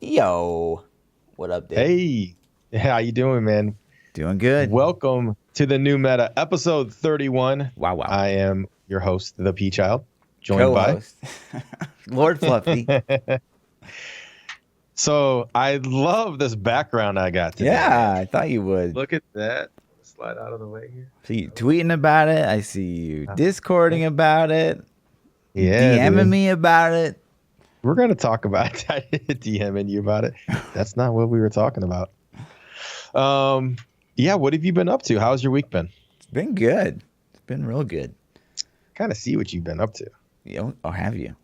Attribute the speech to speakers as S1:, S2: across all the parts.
S1: Yo, what up, dude?
S2: Hey, how you doing, man?
S1: Doing good.
S2: Welcome to the new meta, episode 31.
S1: Wow, wow.
S2: I am your host, ThaPChild, joined by.
S1: Co-host, Lord Fluffy.
S2: So I love this background I got today.
S1: Yeah,
S2: man.
S1: I thought you would.
S2: Look at that. Slide out of the way here.
S1: See you tweeting about it. I see you discording about it.
S2: Yeah,
S1: DMing
S2: dude.
S1: me about it.
S2: We're gonna talk about DMing you about it. That's not what we were talking about. Yeah. What have you been up to? How's your week been?
S1: It's been good. It's been real good.
S2: Kind of see what you've been up to.
S1: Or have you?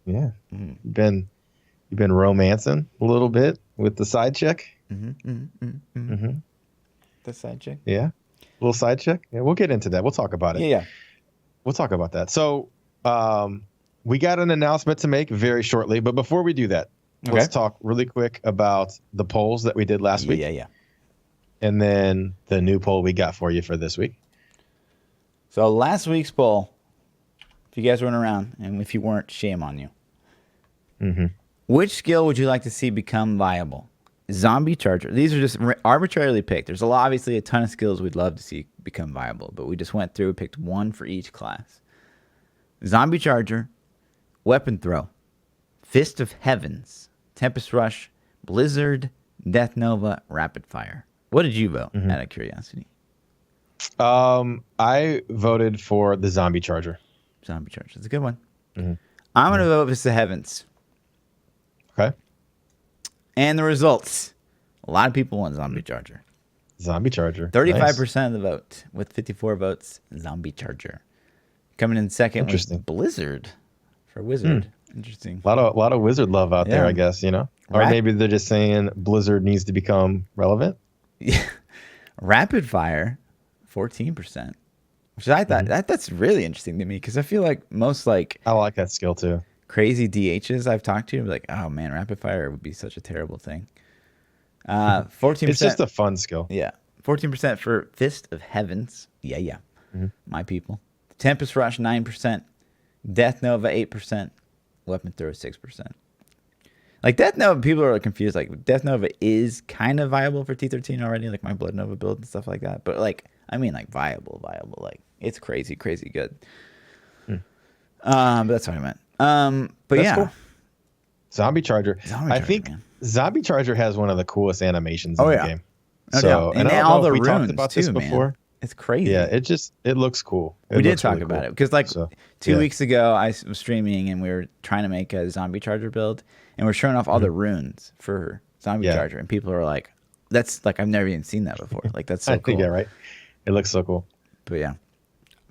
S2: Yeah. You've been romancing a little bit with the side chick.
S1: The side chick.
S2: Yeah. Little side chick. Yeah, we'll get into that. We'll talk about it.
S1: Yeah.
S2: We'll talk about that. So, we got an announcement to make very shortly, but before we do that, let's talk really quick about the polls that we did last week.
S1: Yeah.
S2: And then the new poll we got for you for this week.
S1: So last week's poll, if you guys weren't around, and if you weren't, shame on you. Which skill would you like to see become viable? Zombie Charger. These are just arbitrarily picked. There's obviously a ton of skills we'd love to see become viable, but we just went through and picked one for each class. Zombie Charger, Weapon Throw, Fist of Heavens, Tempest Rush, Blizzard, Death Nova, Rapid Fire. What did you vote, out of curiosity?
S2: I voted for the Zombie Charger.
S1: Zombie Charger. It's a good one. I'm going to vote Fist of Heavens.
S2: Okay.
S1: And the results. A lot of people want Zombie Charger.
S2: Zombie Charger.
S1: 35% of the vote with 54 votes. Zombie Charger. Coming in second was Blizzard for Wizard. Interesting.
S2: A lot of Wizard love out there, I guess, Or maybe they're just saying Blizzard needs to become relevant.
S1: Yeah. Rapid Fire, 14%. Which I thought that's really interesting to me because I feel like most
S2: I like that skill too.
S1: Crazy DHs I've talked to are like, oh man, Rapid Fire would be such a terrible thing. 14%.
S2: It's just a fun skill.
S1: Yeah. 14% for Fist of Heavens. Yeah. My people. Tempest Rush, 9%. Death Nova, 8%. Weapon Throw, 6%. Like, Death Nova, people are confused. Like, Death Nova is kind of viable for T13 already, like my Blood Nova build and stuff like that. But, like, I mean, like, viable. Like, it's crazy good. But that's what I meant. But
S2: that's
S1: yeah.
S2: Cool. Zombie Charger. I think Zombie Charger has one of the coolest animations in the game.
S1: And all the runes, talked about this before. Man. It's crazy.
S2: Yeah, it looks cool.
S1: We did talk about it because like 2 weeks ago I was streaming and we were trying to make a Zombie Charger build and we're showing off all the runes for Zombie Charger and people are like, "That's like I've never even seen that before." Like that's so cool.
S2: Yeah, right. It looks so cool.
S1: But yeah,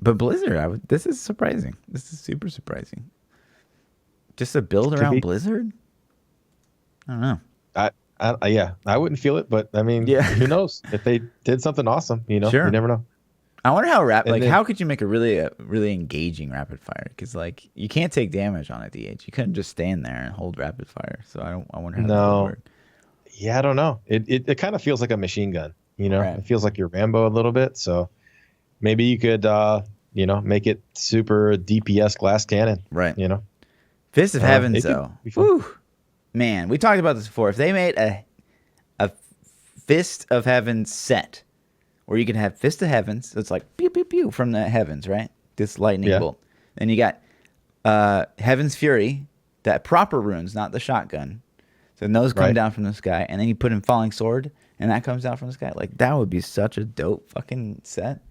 S1: but Blizzard, this is surprising. This is super surprising. Just a build around Blizzard. I don't know.
S2: I wouldn't feel it, but I mean, who knows? If they did something awesome, you never know.
S1: I wonder how how could you make a really engaging Rapid Fire? Because like you can't take damage on a DH. You couldn't just stand there and hold Rapid Fire. So I wonder how that would work.
S2: Yeah, I don't know. It kind of feels like a machine gun. It feels like you're Rambo a little bit. So maybe you could make it super DPS glass cannon.
S1: Right. Fist of Heavens though. Woo. Man, we talked about this before. If they made a Fist of Heavens set where you can have Fist of Heavens, so it's like pew pew pew from the heavens, right? This lightning bolt. Then you got Heaven's Fury, that proper runes, not the shotgun. So those come down from the sky, and then you put in Falling Sword, and that comes down from the sky. Like that would be such a dope fucking set.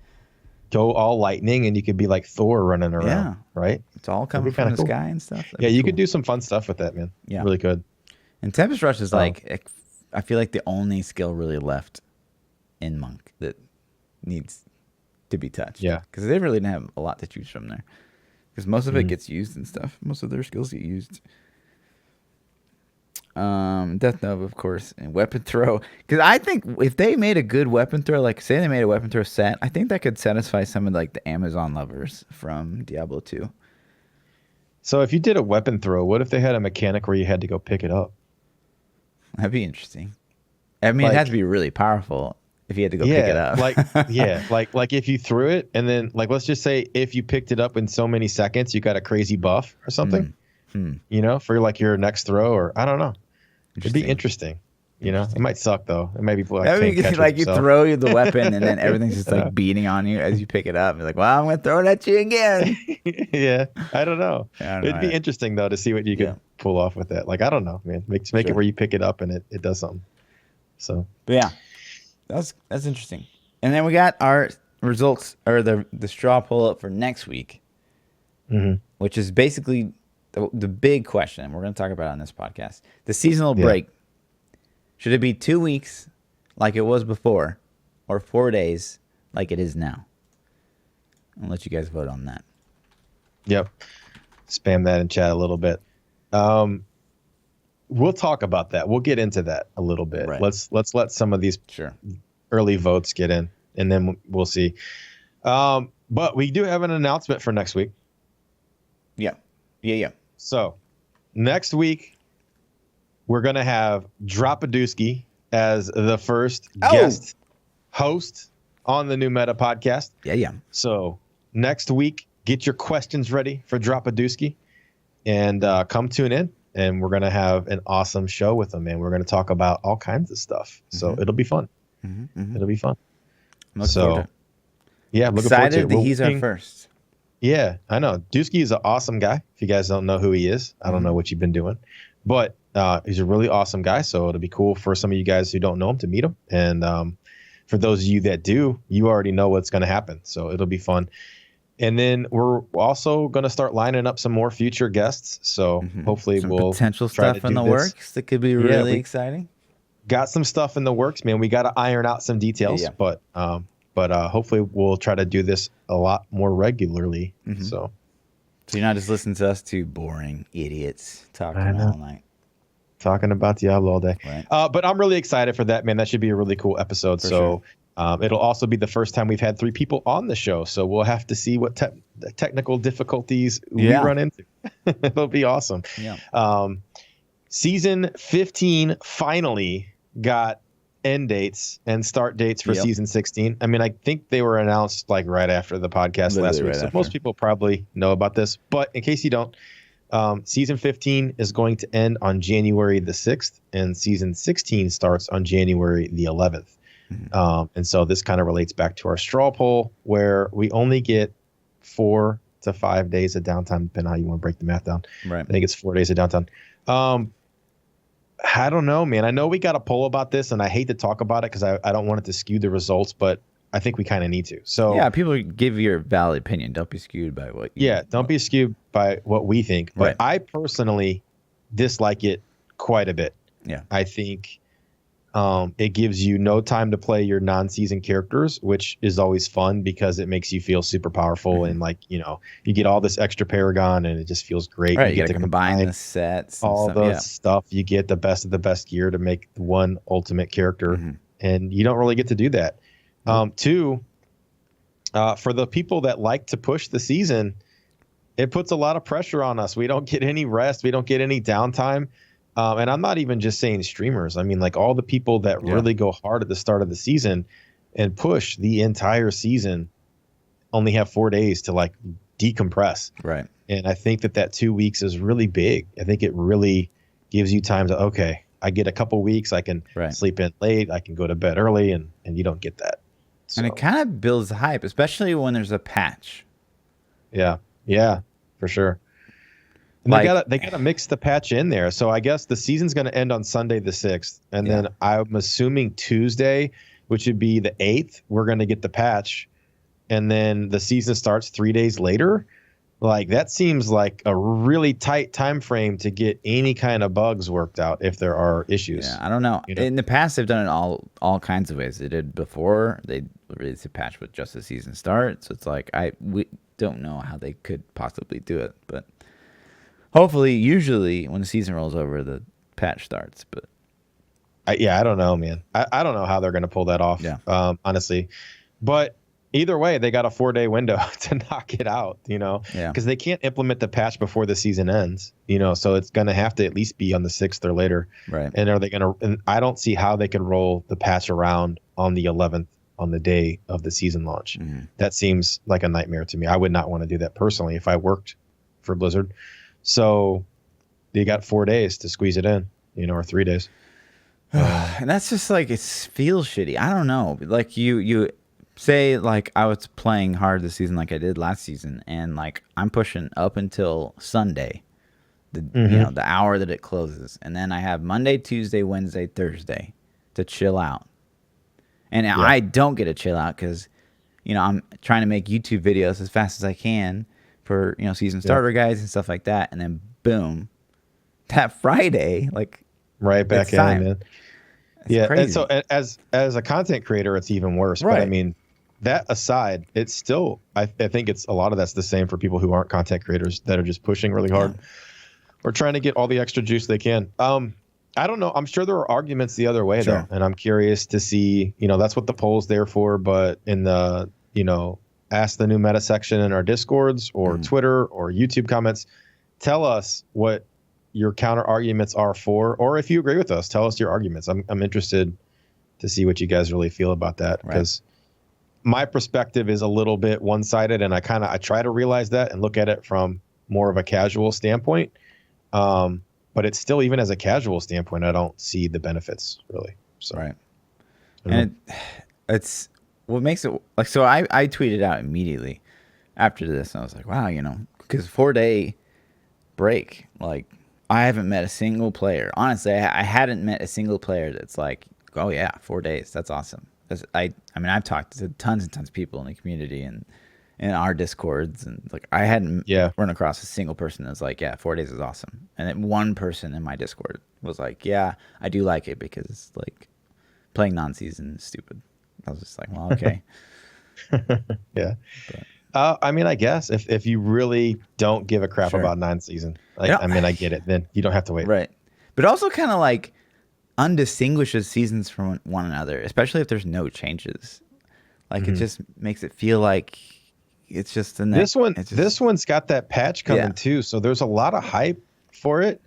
S2: Go all lightning, and you could be like Thor running around, right?
S1: It's all coming from the sky and stuff.
S2: That'd you could do some fun stuff with that, man. Yeah, really good.
S1: And Tempest Rush is like, I feel like the only skill really left in Monk that needs to be touched. Yeah. Because they really didn't have a lot to choose from there. Because most of it gets used and stuff. Most of their skills get used. Death Nova, of course, and Weapon Throw. Because I think if they made a good Weapon Throw, like say they made a Weapon Throw set, I think that could satisfy some of like the Amazon lovers from Diablo 2.
S2: So if you did a Weapon Throw, what if they had a mechanic where you had to go pick it up?
S1: That'd be interesting. I mean, it had to be really powerful if you had to go pick it up.
S2: like if you threw it and then like let's just say if you picked it up in so many seconds, you got a crazy buff or something. For like your next throw, or I don't know. It'd be interesting. You know, it might suck though. It might be like,
S1: you throw the weapon and then everything's just like beating on you as you pick it up. You're like, well, I'm gonna throw it at you again.
S2: Yeah, I don't know. It'd be interesting though to see what you could pull off with that. Like, I don't know, man. Make it where you pick it up and it does something. So,
S1: but yeah, that's interesting. And then we got our results, or the straw poll up for next week, which is basically the big question we're going to talk about on this podcast: the seasonal break. Should it be 2 weeks like it was before, or 4 days like it is now? I'll let you guys vote on that.
S2: Yep. Spam that in chat a little bit. We'll talk about that. We'll get into that a little bit. Right. Let's let some of these early votes get in, and then we'll see. But we do have an announcement for next week.
S1: Yeah.
S2: So next week, we're going to have Dropadooski as the first guest host on the New Meta podcast.
S1: Yeah.
S2: So next week, get your questions ready for Dropadooski and come tune in. And we're going to have an awesome show with him, and we're going to talk about all kinds of stuff. So it'll be fun. It'll be fun.
S1: I'm looking forward to it.
S2: Yeah, I'm looking forward to it.
S1: Excited that he's our first.
S2: Yeah, I know. Dooski is an awesome guy. If you guys don't know who he is, I don't know what you've been doing. But he's a really awesome guy, so it'll be cool for some of you guys who don't know him to meet him. And for those of you that do, you already know what's going to happen, so it'll be fun. And then we're also going to start lining up some more future guests, so hopefully we'll
S1: potential stuff in the works that could be really exciting.
S2: Got some stuff in the works, man. We got to iron out some details, but hopefully we'll try to do this a lot more regularly. So
S1: you're not just listening to us two boring idiots talking all night.
S2: Talking about Diablo all day.
S1: Right.
S2: But I'm really excited for that, man. That should be a really cool episode. For sure. It'll also be the first time we've had 3 people on the show. So we'll have to see what technical difficulties we run into. It'll be awesome.
S1: Yeah.
S2: Season 15 finally got end dates and start dates for season 16. I mean, I think they were announced like right after the podcast last week. So most people probably know about this. But in case you don't, season 15 is going to end on January the 6th, and season 16 starts on January the 11th. And so this kind of relates back to our straw poll, where we only get 4 to 5 days of downtime, depending on how you want to break the math down.
S1: Right.
S2: I think it's 4 days of downtime. I don't know, man. I know we got a poll about this, and I hate to talk about it because I don't want it to skew the results, but I think we kind of need to. So
S1: yeah, people give your valid opinion. Don't be skewed by what you
S2: don't be skewed by what we think. But I personally dislike it quite a bit.
S1: Yeah.
S2: I think it gives you no time to play your non-season characters, which is always fun because it makes you feel super powerful and you get all this extra Paragon and it just feels great.
S1: Right, you get to combine the sets,
S2: all the stuff. You get the best of the best gear to make one ultimate character, and you don't really get to do that. 2, for the people that like to push the season, it puts a lot of pressure on us. We don't get any rest. We don't get any downtime. And I'm not even just saying streamers. I mean, like all the people that really go hard at the start of the season and push the entire season only have 4 days to like decompress.
S1: Right.
S2: And I think that 2 weeks is really big. I think it really gives you time to, I get a couple weeks. I can sleep in late. I can go to bed early, and you don't get that. So.
S1: And it kind of builds the hype, especially when there's a patch.
S2: Yeah, for sure. And they gotta mix the patch in there. So I guess the season's gonna end on Sunday the 6th, and then I'm assuming Tuesday, which would be the 8th, we're gonna get the patch, and then the season starts 3 days later. Like that seems like a really tight time frame to get any kind of bugs worked out if there are issues.
S1: Yeah, I don't know. In the past, they've done it all kinds of ways. They did before. They released a patch with just the season start. So it's like we don't know how they could possibly do it, but hopefully, usually when the season rolls over, the patch starts. But
S2: I don't know, man. I don't know how they're going to pull that off.
S1: Yeah.
S2: Honestly, but either way, they got a 4-day window to knock it out. Because they can't implement the patch before the season ends. So it's going to have to at least be on the 6th or later.
S1: Right.
S2: And are they going to? And I don't see how they can roll the patch around on the 11th. On the day of the season launch. That seems like a nightmare to me. I would not want to do that personally if I worked for Blizzard. So they got 4 days to squeeze it in. or 3 days.
S1: And that's just like, it feels shitty. I don't know. Like you say, like I was playing hard this season like I did last season, and like I'm pushing up until Sunday, the hour that it closes, and then I have Monday, Tuesday, Wednesday, Thursday to chill out. And I don't get to chill out because, I'm trying to make YouTube videos as fast as I can for, season starter guides and stuff like that. And then boom, that Friday, like
S2: right back in,
S1: time.
S2: man.
S1: It's crazy.
S2: And so as a content creator, it's even worse.
S1: Right.
S2: But I mean, that aside, it's still, I think it's a lot of that's the same for people who aren't content creators that are just pushing really hard or trying to get all the extra juice they can. I don't know. I'm sure there are arguments the other way though. And I'm curious to see, that's what the poll's there for. But in the, ask the new meta section in our Discords or Twitter or YouTube comments, tell us what your counter arguments are for, or if you agree with us, tell us your arguments. I'm interested to see what you guys really feel about that, because my perspective is a little bit one-sided, and I try to realize that and look at it from more of a casual standpoint. But it's still, even as a casual standpoint, I don't see the benefits really. So,
S1: right. And it's what makes it like, so I tweeted out immediately after this, and I was like, wow, because 4-day break, like, I haven't met a single player. Honestly, I hadn't met a single player that's like, oh yeah, 4 days. That's awesome. I mean, I've talked to tons and tons of people in the community and in our Discords, and like I hadn't run across a single person that's like, yeah, 4 days is awesome. And then one person in my Discord was like, yeah, I do like it because like playing non-season is stupid. I was just like, well, okay.
S2: Yeah. I mean, I guess if you really don't give a crap about non-season, like, I mean, I get it. Then you don't have to wait.
S1: Right. But also kind of like undistinguishes seasons from one another, especially if there's no changes. Like it just makes it feel like it's just the next.
S2: This one's got that patch coming too, so there's a lot of hype for it.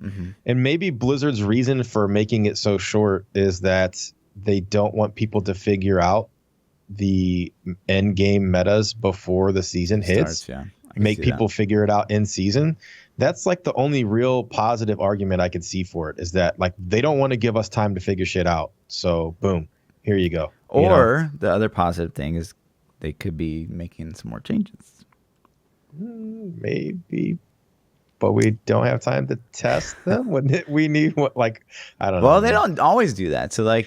S2: And maybe Blizzard's reason for making it so short is that they don't want people to figure out the end game metas before the season hits. Make people figure it out in season. That's like the only real positive argument I could see for it, is that like they don't want to give us time to figure shit out. So boom, here you go.
S1: Or the other positive thing is they could be making some more changes.
S2: Maybe, but we don't have time to test them. We need I don't know.
S1: Well, they don't always do that. So like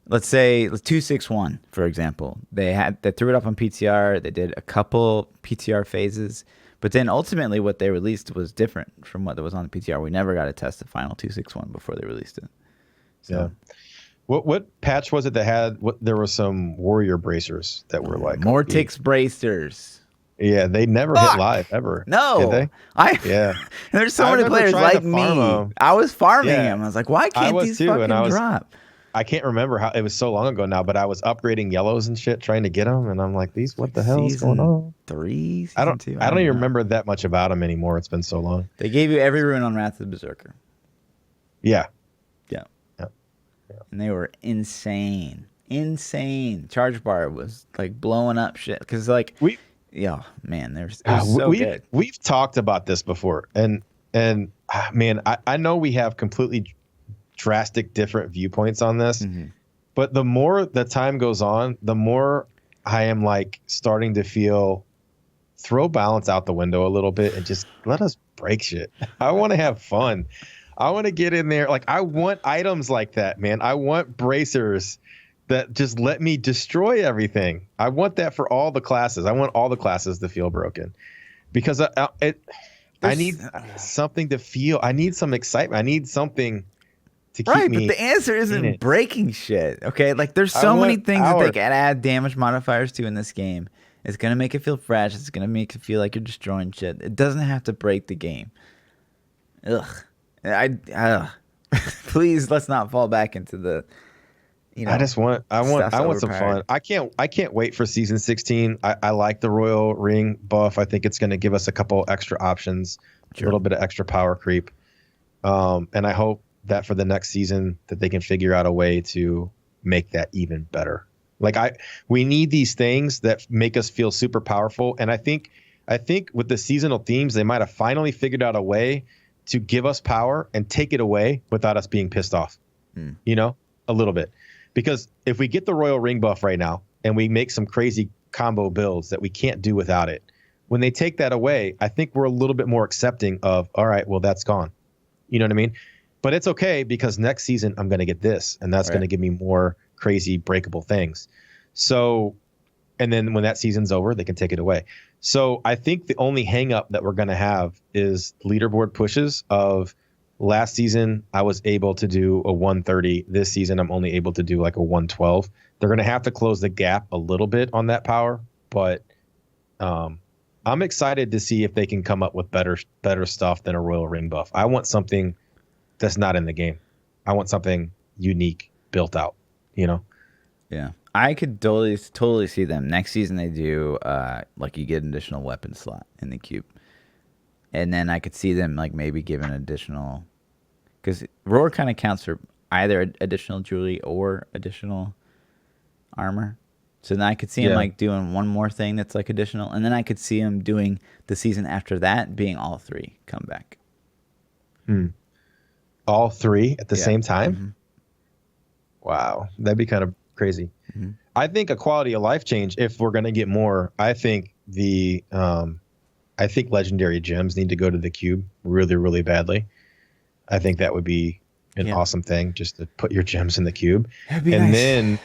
S1: let's say 261, for example, they threw it up on PTR. They did a couple PTR phases, but then ultimately what they released was different from what was on the PTR. We never got to test the final 261 before they released it. So.
S2: Yeah. What patch was it that had there were some warrior bracers that were like
S1: Mortix bracers?
S2: Yeah, they never hit live ever.
S1: No,
S2: did they?
S1: There's so many players like me. I was farming them. I was like, why can't these fucking drop?
S2: I can't remember how, it was so long ago now, but I was upgrading yellows and shit trying to get them, and I'm like, what the hell is going on?
S1: I don't
S2: even remember that much about them anymore. It's been so long.
S1: They gave you every rune on Wrath of the Berserker.
S2: Yeah.
S1: And they were insane. Charge bar was like blowing up shit because like man, it was so good.
S2: We've talked about this before, and man, I know we have completely drastic different viewpoints on this, but the more the time goes on, the more I am like starting to feel throw balance out the window a little bit and just let us break shit. I want to have fun. I want to get in there. Like, I want items like that, man. I want bracers that just let me destroy everything. I want that for all the classes. I want all the classes to feel broken, because I need something to feel. I need some excitement. I need something to keep me.
S1: But the answer isn't breaking shit. Okay, like there's so many things that they can add damage modifiers to in this game. It's gonna make it feel fresh. It's gonna make it feel like you're destroying shit. It doesn't have to break the game. Ugh. Please, let's not fall back into the. I
S2: want some fun. I can't wait for season 16. I like the Royal Ring buff. I think it's going to give us a couple extra options, a little bit of extra power creep. And I hope that for the next season that they can figure out a way to make that even better. Like we need these things that make us feel super powerful. And I think with the seasonal themes, they might have finally figured out a way to give us power and take it away without us being pissed off, you know, a little bit. Because if we get the Royal Ring buff right now and we make some crazy combo builds that we can't do without it, when they take that away, I think we're a little bit more accepting of, all right, well, that's gone. You know what I mean? But it's okay because next season I'm going to get this, and that's going to give me more crazy breakable things. So, and then when that season's over, they can take it away. So I think the only hang up that we're going to have is leaderboard pushes of last season. I was able to do a 130. This season, I'm only able to do like a 112. They're going to have to close the gap a little bit on that power, but I'm excited to see if they can come up with better stuff than a Royal Ring buff. I want something that's not in the game. I want something unique built out, you know?
S1: Yeah. I could totally see them. Next season they do like you get an additional weapon slot in the cube. And then I could see them like maybe give an additional, because roar kind of counts for either additional jewelry or additional armor. So then I could see him like doing one more thing that's like additional, and then I could see him doing the season after that being all three come back.
S2: All three at the same time? Wow, that'd be kind of crazy. I think a quality of life change, if we're going to get more, I think I think legendary gems need to go to the cube really, really badly. I think that would be an awesome thing, just to put your gems in the cube. And nice. Then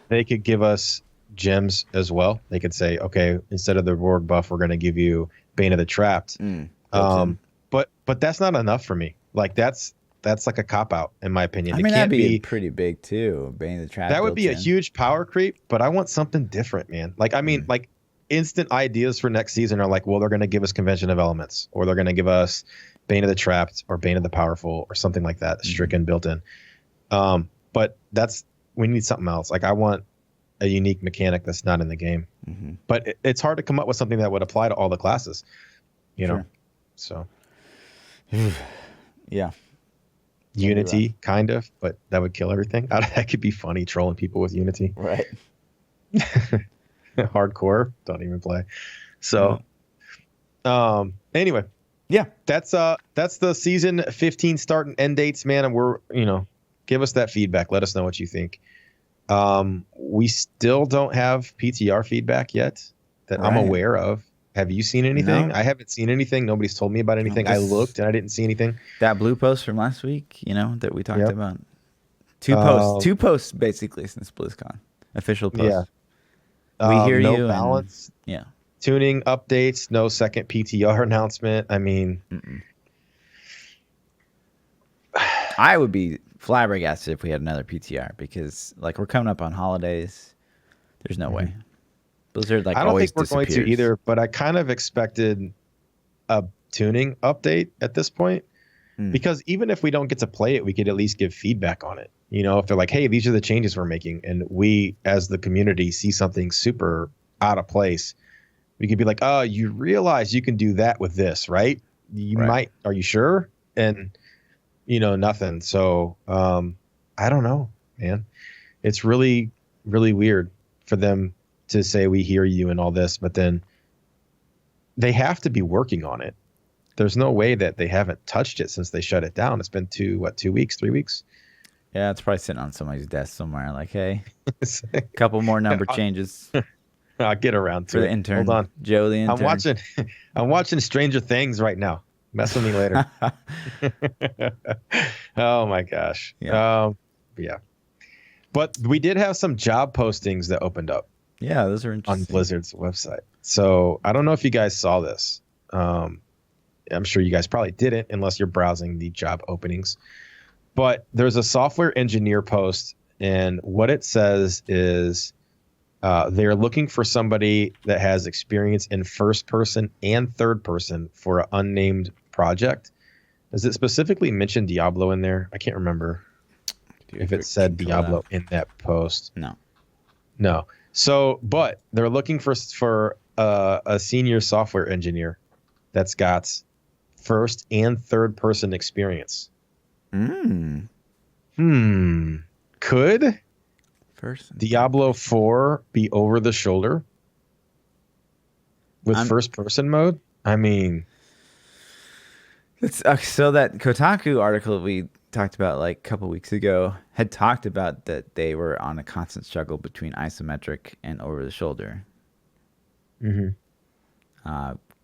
S2: they could give us gems as well. They could say, okay, instead of the Rogue buff, we're going to give you Bane of the Trapped. But that's not enough for me. Like that's like a cop out in my opinion.
S1: I mean, that'd be pretty big too. Bane of the Trapped.
S2: That would be a huge power creep, but I want something different, man. Like, I mean, like instant ideas for next season are like, well, they're going to give us Convention of Elements, or they're going to give us Bane of the Trapped or Bane of the Powerful or something like that, stricken built in. But we need something else. Like, I want a unique mechanic that's not in the game. But it's hard to come up with something that would apply to all the classes, you know? So
S1: yeah.
S2: Unity, kind of, but that would kill everything. That could be funny, trolling people with Unity.
S1: Right.
S2: Hardcore, don't even play. So, anyway,
S1: yeah,
S2: that's the season 15 start and end dates, man. And we're, give us that feedback. Let us know what you think. We still don't have PTR feedback yet that I'm aware of. Have you seen anything? No. I haven't seen anything. Nobody's told me about anything. I looked and I didn't see anything.
S1: That blue post from last week, that we talked about. Two posts basically since BlizzCon. Official posts.
S2: Yeah.
S1: We hear
S2: no
S1: you.
S2: Balance.
S1: Yeah.
S2: Tuning updates. No second PTR announcement. I mean,
S1: I would be flabbergasted if we had another PTR because, like, we're coming up on holidays. There's no way. Blizzard, like,
S2: I don't think we're
S1: disappears.
S2: going to either, but I kind of expected a tuning update at this point because even if we don't get to play it, we could at least give feedback on it. If they're like, hey, these are the changes we're making, and we as the community see something super out of place, we could be like, oh, you realize you can do that with this, right? You might. Are you sure? And nothing. So I don't know, man. It's really, really weird for them to say we hear you and all this, but then they have to be working on it. There's no way that they haven't touched it since they shut it down. It's been 2 weeks, 3 weeks?
S1: Yeah, it's probably sitting on somebody's desk somewhere. Like, hey, a couple more number changes.
S2: I'll get around to
S1: for
S2: it.
S1: The intern.
S2: Hold on,
S1: Joe the intern.
S2: I'm watching Stranger Things right now. Mess with me later. Oh my gosh. Yeah. But we did have some job postings that opened up.
S1: Yeah, those are interesting.
S2: On Blizzard's website. So I don't know if you guys saw this. I'm sure you guys probably didn't unless you're browsing the job openings. But there's a software engineer post, and what it says is they're looking for somebody that has experience in first person and third person for an unnamed project. Does it specifically mention Diablo in there? I can't remember if it said Diablo in that post. No. So, but they're looking for a senior software engineer that's got first and third person experience. Could Diablo 4 be over the shoulder with first person mode? I mean,
S1: So that Kotaku article we talked about like a couple weeks ago had talked about that they were on a constant struggle between isometric and over the shoulder.
S2: Mm-hmm.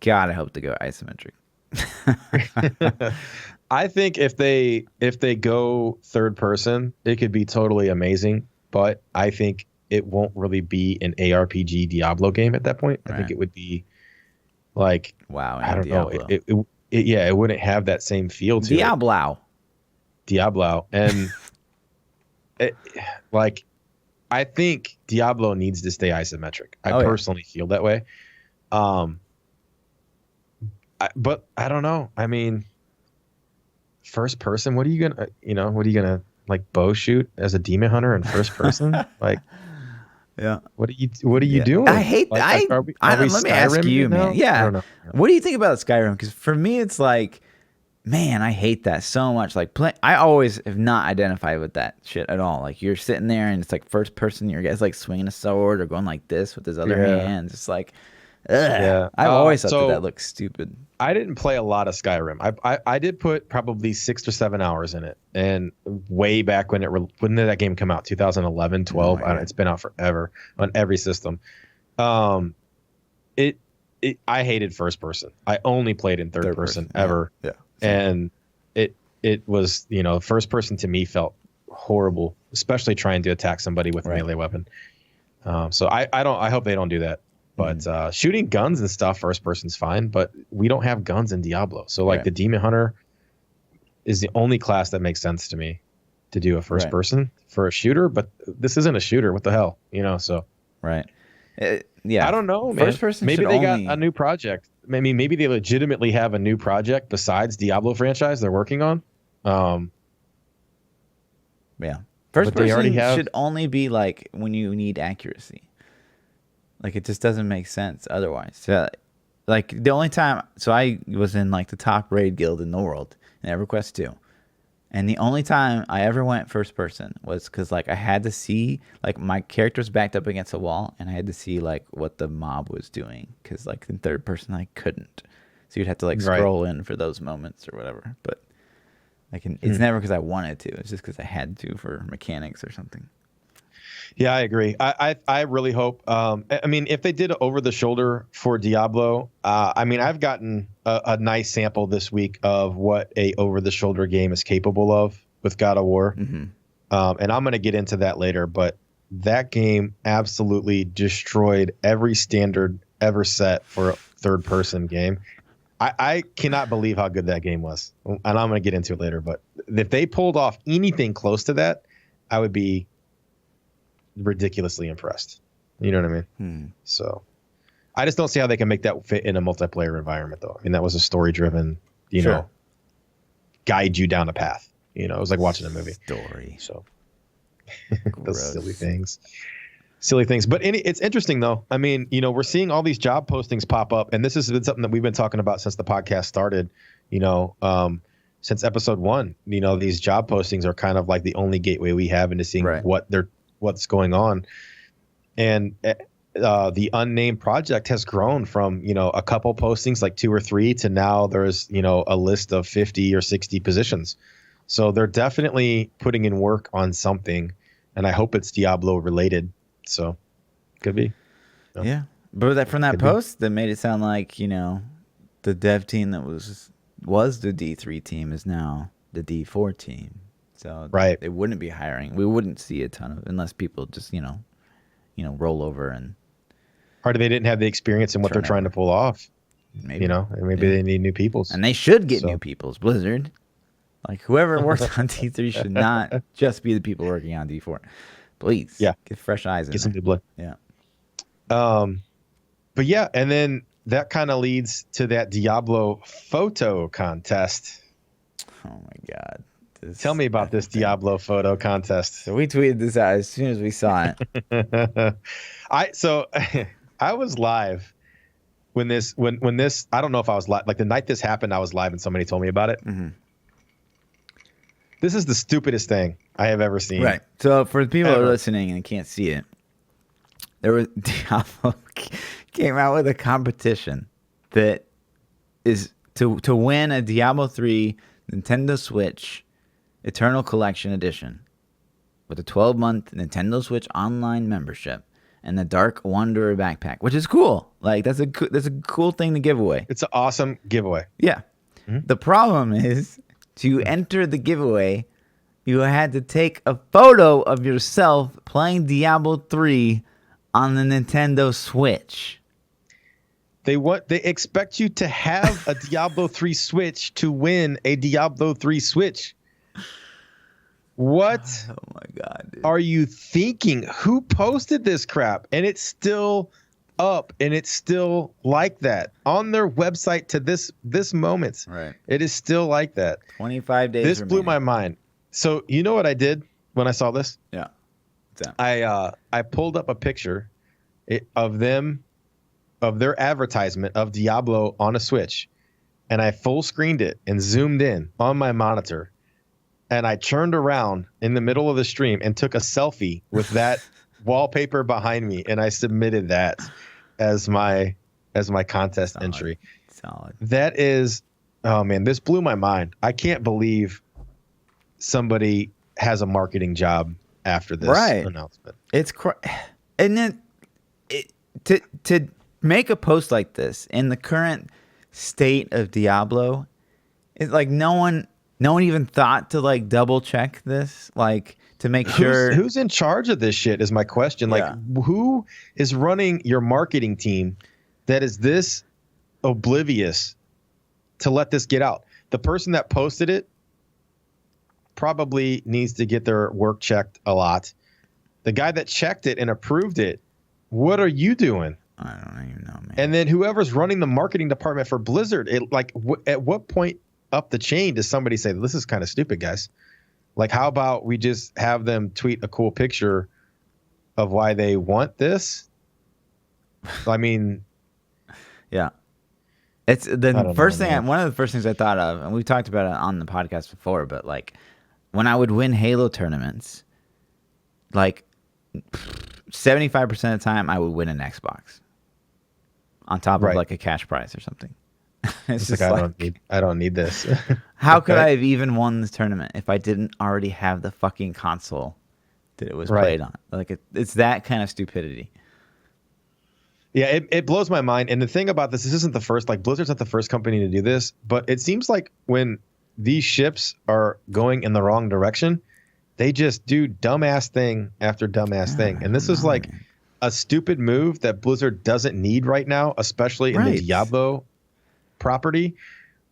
S1: God, I hope to go isometric.
S2: I think if they go third person, it could be totally amazing. But I think it won't really be an ARPG Diablo game at that point. Right. I think it would be like,
S1: wow,
S2: I don't
S1: Diablo.
S2: know. It wouldn't have that same feel to
S1: Diablo.
S2: And like, I think Diablo needs to stay isometric. I personally feel that way. But I don't know. I mean, first person, what are you gonna like bow shoot as a demon hunter in first person? Like,
S1: yeah.
S2: What are you doing?
S1: I hate that. Let me ask you, man. Yeah. I don't know. What do you think about Skyrim? Because for me, it's like, man, I hate that so much. Like, I always have not identified with that shit at all. Like, you're sitting there and it's like first person, your guy's like swinging a sword or going like this with his other hand. It's like, ugh. Yeah. I've always thought that looks stupid.
S2: I didn't play a lot of Skyrim. I did put probably 6 or 7 hours in it, and way back when did that game come out? 2011, 12. It's been out forever on every system. I hated first person. I only played in third person ever. Yeah. And it was, first person to me felt horrible, especially trying to attack somebody with a melee weapon. So I hope they don't do that. But shooting guns and stuff, first person's fine. But we don't have guns in Diablo, so like the Demon Hunter is the only class that makes sense to me to do a first person for a shooter. But this isn't a shooter. What the hell, So
S1: yeah,
S2: I don't know, man.
S1: First person.
S2: Maybe they got a new project. Maybe they legitimately have a new project besides Diablo franchise they're working on.
S1: Yeah, first person should only be like when you need accuracy. Like, it just doesn't make sense otherwise. So, like, the only time... So, I was in, like, the top raid guild in the world in EverQuest 2. And the only time I ever went first person was because, like, I had to see... Like, my character was backed up against a wall, and I had to see, like, what the mob was doing. Because, like, in third person, I couldn't. So, you'd have to, like, scroll in for those moments or whatever. But, like, it's never because I wanted to. It's just because I had to for mechanics or something.
S2: Yeah, I agree. I really hope. If they did over the shoulder for Diablo, I've gotten a nice sample this week of what a over the shoulder game is capable of with God of War, and I'm going to get into that later. But that game absolutely destroyed every standard ever set for a third person game. I cannot believe how good that game was, and I'm going to get into it later. But if they pulled off anything close to that, I would be ridiculously impressed. You know what I mean? So I just don't see how they can make that fit in a multiplayer environment, though. I mean, that was a story driven, guide you down a path. It was like watching a movie.
S1: Story.
S2: So those silly things. But it's interesting, though. I mean, we're seeing all these job postings pop up, and this has been something that we've been talking about since the podcast started. Since episode 1, these job postings are kind of like the only gateway we have into seeing what's going on. And the unnamed project has grown from, a couple postings, like 2 or 3, to now there's, a list of 50 or 60 positions. So they're definitely putting in work on something, and I hope it's Diablo related. So could be.
S1: Yeah. But from that post that made it sound like, the dev team that was the D3 team is now the D4 team. So they wouldn't be hiring. We wouldn't see a ton of, unless people just, roll over and.
S2: Or they didn't have the experience in what they're trying to pull off. Maybe. Maybe they need new peoples.
S1: And they should get new peoples. Blizzard. Like, whoever works on D3 should not just be the people working on D4. Please.
S2: Yeah.
S1: Get fresh eyes in
S2: Get some new blood.
S1: Yeah.
S2: But yeah, and then that kind of leads to that Diablo photo contest.
S1: Oh my God.
S2: Tell me about this Diablo photo contest.
S1: So we tweeted this out as soon as we saw it.
S2: I was live when this I don't know if I was live, like the night this happened, I was live and somebody told me about it. Mm-hmm. This is the stupidest thing I have ever seen.
S1: Right. So for the people who are listening and can't see it, Diablo came out with a competition that is to win a Diablo 3 Nintendo Switch Eternal Collection Edition with a 12-month Nintendo Switch Online membership and the Dark Wanderer backpack, which is cool. Like that's a cool thing to give away.
S2: It's an awesome giveaway.
S1: Yeah. Mm-hmm. The problem is to enter the giveaway, you had to take a photo of yourself playing Diablo 3 on the Nintendo Switch.
S2: They expect you to have a Diablo 3 Switch to win a Diablo 3 Switch. What?
S1: Oh my God, dude.
S2: Are you thinking? Who posted this crap? And it's still up, and it's still like that on their website to this moment.
S1: Right.
S2: It is still like that.
S1: 25 days.
S2: This blew my mind. So you know what I did when I saw this?
S1: Yeah.
S2: I pulled up a picture of their advertisement of Diablo on a Switch, and I full screened it and zoomed in on my monitor. And I turned around in the middle of the stream and took a selfie with that wallpaper behind me, and I submitted that as my contest entry.
S1: Solid.
S2: That is, oh man, this blew my mind. I can't believe somebody has a marketing job after this announcement.
S1: It's and then to make a post like this in the current state of Diablo, it's like no one even thought to like double check this, like to make sure
S2: who's in charge of this shit is my question. Like who is running your marketing team that is this oblivious to let this get out? The person that posted it probably needs to get their work checked a lot. The guy that checked it and approved it, what are you doing?
S1: I don't even know, man.
S2: And then whoever's running the marketing department for Blizzard, at what point up the chain does somebody say, this is kind of stupid, guys? Like, how about we just have them tweet a cool picture of why they want this? I mean,
S1: yeah. It's the first thing. One of the first things I thought of, and we talked about it on the podcast before, but like when I would win Halo tournaments, like 75% of the time I would win an Xbox on top of like a cash prize or something.
S2: It's just like, I don't need this.
S1: How could I have even won this tournament if I didn't already have the fucking console that it was played on? Like it's that kind of stupidity.
S2: Yeah, it blows my mind. And the thing about this isn't the first, like Blizzard's not the first company to do this, but it seems like when these ships are going in the wrong direction, they just do dumbass thing after dumbass thing. And this is like a stupid move that Blizzard doesn't need right now, especially in the Diablo property.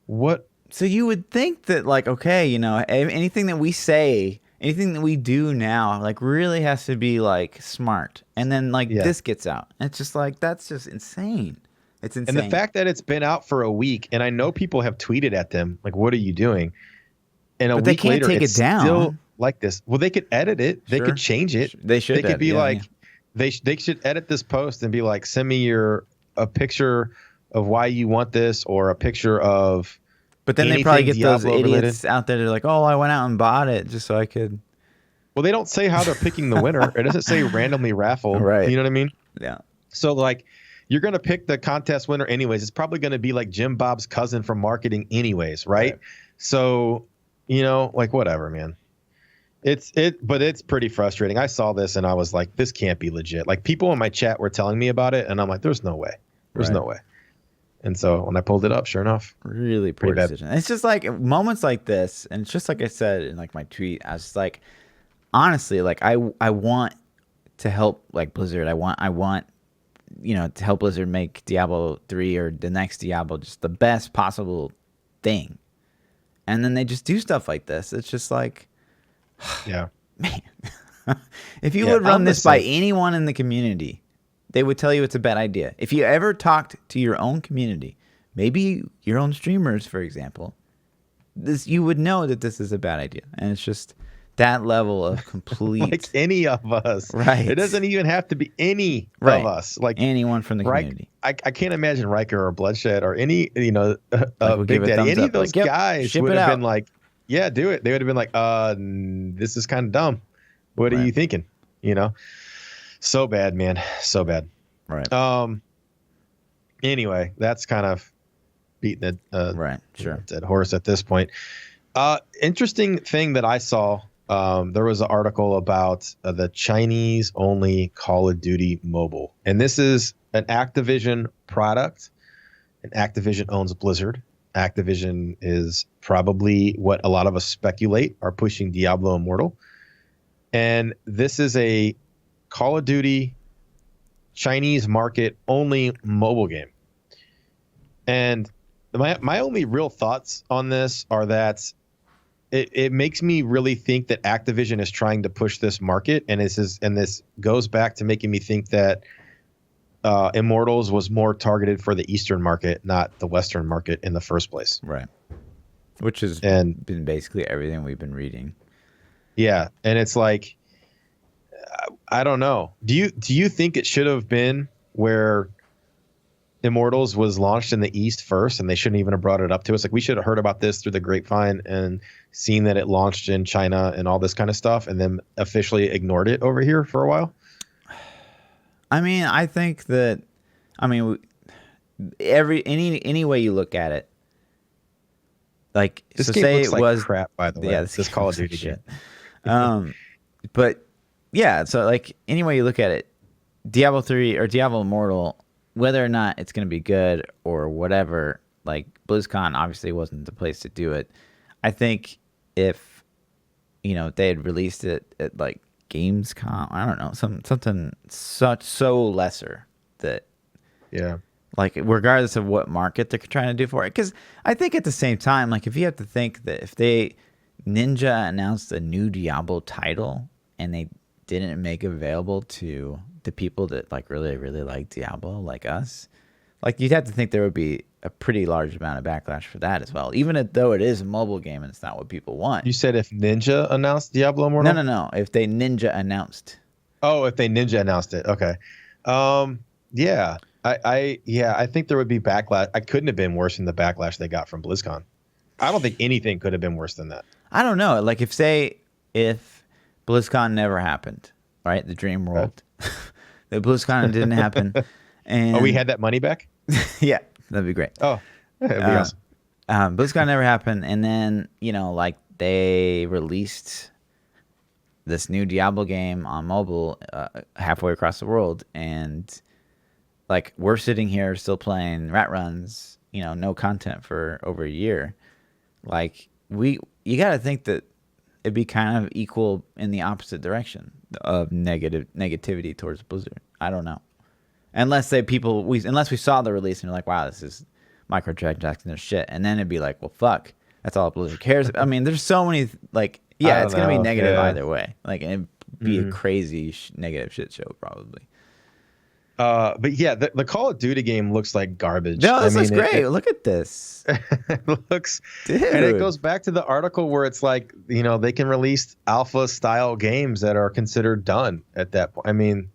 S2: What?
S1: So you would think that like, okay, you know, anything that we say, anything that we do now, like really has to be like smart. And then like this gets out. And it's just like, that's just insane. It's insane.
S2: And the fact that it's been out for a week, and I know people have tweeted at them, like, what are you doing? And a week later, it's still like this. Well, they could edit it. They could change it.
S1: They should.
S2: They could be like, they should edit this post and be like, send me a picture of why you want this, or a picture of.
S1: But then they probably get those idiots out there that are like, oh, I went out and bought it just so I could.
S2: Well, they don't say how they're picking the winner. It doesn't say randomly raffle.
S1: Right.
S2: You know what I mean?
S1: Yeah.
S2: So like, you're going to pick the contest winner anyways. It's probably going to be like Jim Bob's cousin from marketing anyways. Right. So, you know, like whatever, man. But it's pretty frustrating. I saw this and I was like, this can't be legit. Like people in my chat were telling me about it and I'm like, there's no way. There's no way. And so when I pulled it up, sure enough,
S1: really poor decision. It's just like moments like this, and it's just like I said in like my tweet, I was just like, honestly, like I want to help like Blizzard. I want you know, to help Blizzard make Diablo 3 or the next Diablo just the best possible thing. And then they just do stuff like this. It's just like,
S2: yeah,
S1: man. If you would run this by anyone in the community, they would tell you it's a bad idea. If you ever talked to your own community, maybe your own streamers, for example, you would know that this is a bad idea. And it's just that level of complete.
S2: Like any of us.
S1: Right.
S2: It doesn't even have to be any of us. Like
S1: anyone from the community.
S2: I can't imagine Riker or Bloodshed or any, you know, Big Daddy. Any of those guys would have been like, yeah, do it. They would have been like, this is kind of dumb. What are you thinking? You know? So bad, man. So bad.
S1: Right.
S2: Anyway, that's kind of beating
S1: right, sure.
S2: dead horse at this point. Interesting thing that I saw. There was an article about the Chinese only Call of Duty mobile, and this is an Activision product. And Activision owns Blizzard. Activision is probably what a lot of us speculate are pushing Diablo Immortal. And this is a Call of Duty Chinese market only mobile game. And my only real thoughts on this are that it makes me really think that Activision is trying to push this market, and this goes back to making me think that Immortals was more targeted for the Eastern market, not the Western market in the first place.
S1: Right. Which has been basically everything we've been reading.
S2: Yeah, and it's like, I don't know. Do you think it should have been where Immortals was launched in the East first, and they shouldn't even have brought it up to us? Like, we should have heard about this through the grapevine and seen that it launched in China and all this kind of stuff, and then officially ignored it over here for a while.
S1: I mean, I think that, any way you look at it, like,
S2: this
S1: so
S2: game
S1: say
S2: looks
S1: it
S2: like
S1: was
S2: crap, by the way.
S1: Yeah,
S2: this Call of Duty
S1: shit.
S2: game.
S1: But yeah, so like any way you look at it, Diablo 3 or Diablo Immortal, whether or not it's going to be good or whatever, like BlizzCon obviously wasn't the place to do it. I think if they had released it at like Gamescom, I don't know, something so lesser that,
S2: yeah,
S1: like regardless of what market they're trying to do for it, because I think at the same time, like if you have to think that if Ninja announced a new Diablo title and they didn't make it available to the people that like really really like Diablo, like us, like you'd have to think there would be a pretty large amount of backlash for that as well, even though it is a mobile game and it's not what people want.
S2: You said if Ninja announced Diablo Immortal?
S1: No. If they Ninja announced.
S2: Oh, if they Ninja announced it. Okay. Yeah. I think there would be backlash. I couldn't have been worse than the backlash they got from BlizzCon. I don't think anything could have been worse than that.
S1: I don't know. Like if BlizzCon never happened, right? The dream world. Okay. The BlizzCon didn't happen. And
S2: we had that money back?
S1: Yeah, that'd be great.
S2: Oh, that'd be awesome.
S1: BlizzCon never happened, and then like they released this new Diablo game on mobile halfway across the world, and like we're sitting here still playing rat runs, no content for over a year. Like you got to think that it'd be kind of equal in the opposite direction of negativity towards Blizzard. I don't know. Unless we saw the release and you're like, wow, this is microtransactions or shit. And then it'd be like, well, fuck. That's all Blizzard cares. I mean, there's so many, like, yeah, it's going to be negative either way. Like, it'd be a crazy negative shit show probably.
S2: But yeah, the Call of Duty game looks like garbage.
S1: No, this looks great. Look at this.
S2: It looks,
S1: dude.
S2: And it goes back to the article where it's like, they can release alpha style games that are considered done at that point. I mean,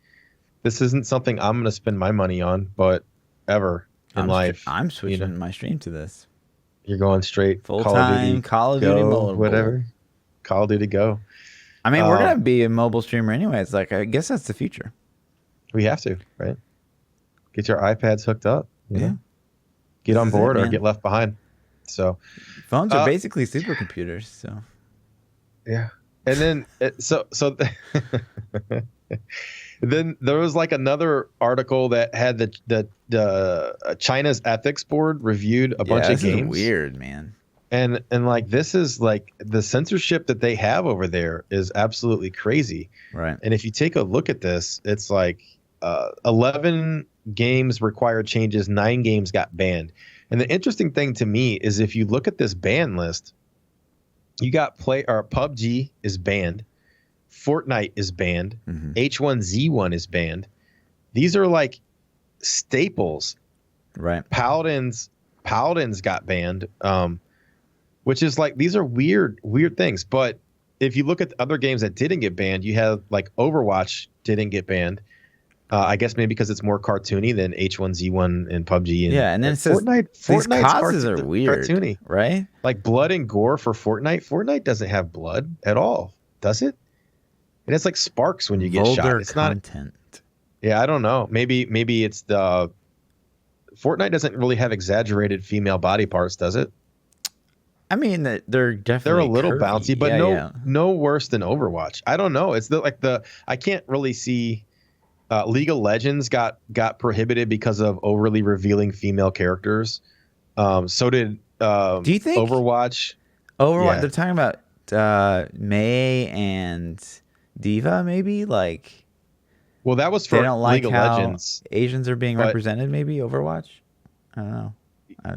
S2: this isn't something I'm going to spend my money on, but ever in life.
S1: I'm switching my stream to this.
S2: You're going straight
S1: full-time Call of Duty mobile.
S2: Whatever. Call of Duty Go.
S1: I mean, we're going to be a mobile streamer anyway. It's like, I guess that's the future.
S2: We have to, right? Get your iPads hooked up.
S1: Yeah.
S2: Get on board or get left behind. So
S1: phones are basically supercomputers. So
S2: yeah, and then then there was like another article that had the China's ethics board reviewed a bunch of games.
S1: Is weird, man.
S2: And like this is like the censorship that they have over there is absolutely crazy.
S1: Right.
S2: And if you take a look at this, it's like 11 games required changes, 9 games got banned. And the interesting thing to me is if you look at this ban list, you got PUBG is banned, Fortnite is banned, H1Z1 is banned. These are like staples.
S1: Right.
S2: Paladins got banned, which is like these are weird things. But if you look at the other games that didn't get banned, you have like Overwatch didn't get banned. I guess maybe because it's more cartoony than H1Z1 and PUBG.
S1: And then it says Fortnite's causes are weird, cartoony,
S2: right? Like blood and gore for Fortnite. Fortnite doesn't have blood at all, does it? It has like sparks when you get shot. It's
S1: content.
S2: Yeah, I don't know. Maybe it's the Fortnite doesn't really have exaggerated female body parts, does it?
S1: I mean, they're definitely
S2: they're a little
S1: curvy.
S2: bouncy, but no worse than Overwatch. I don't know. It's I can't really see. League of Legends got prohibited because of overly revealing female characters. So did
S1: do you think
S2: Overwatch?
S1: They're talking about May and Diva, maybe like.
S2: Well, that was for
S1: they don't like
S2: League of
S1: how
S2: Legends.
S1: Asians are being represented. Maybe Overwatch. I don't know.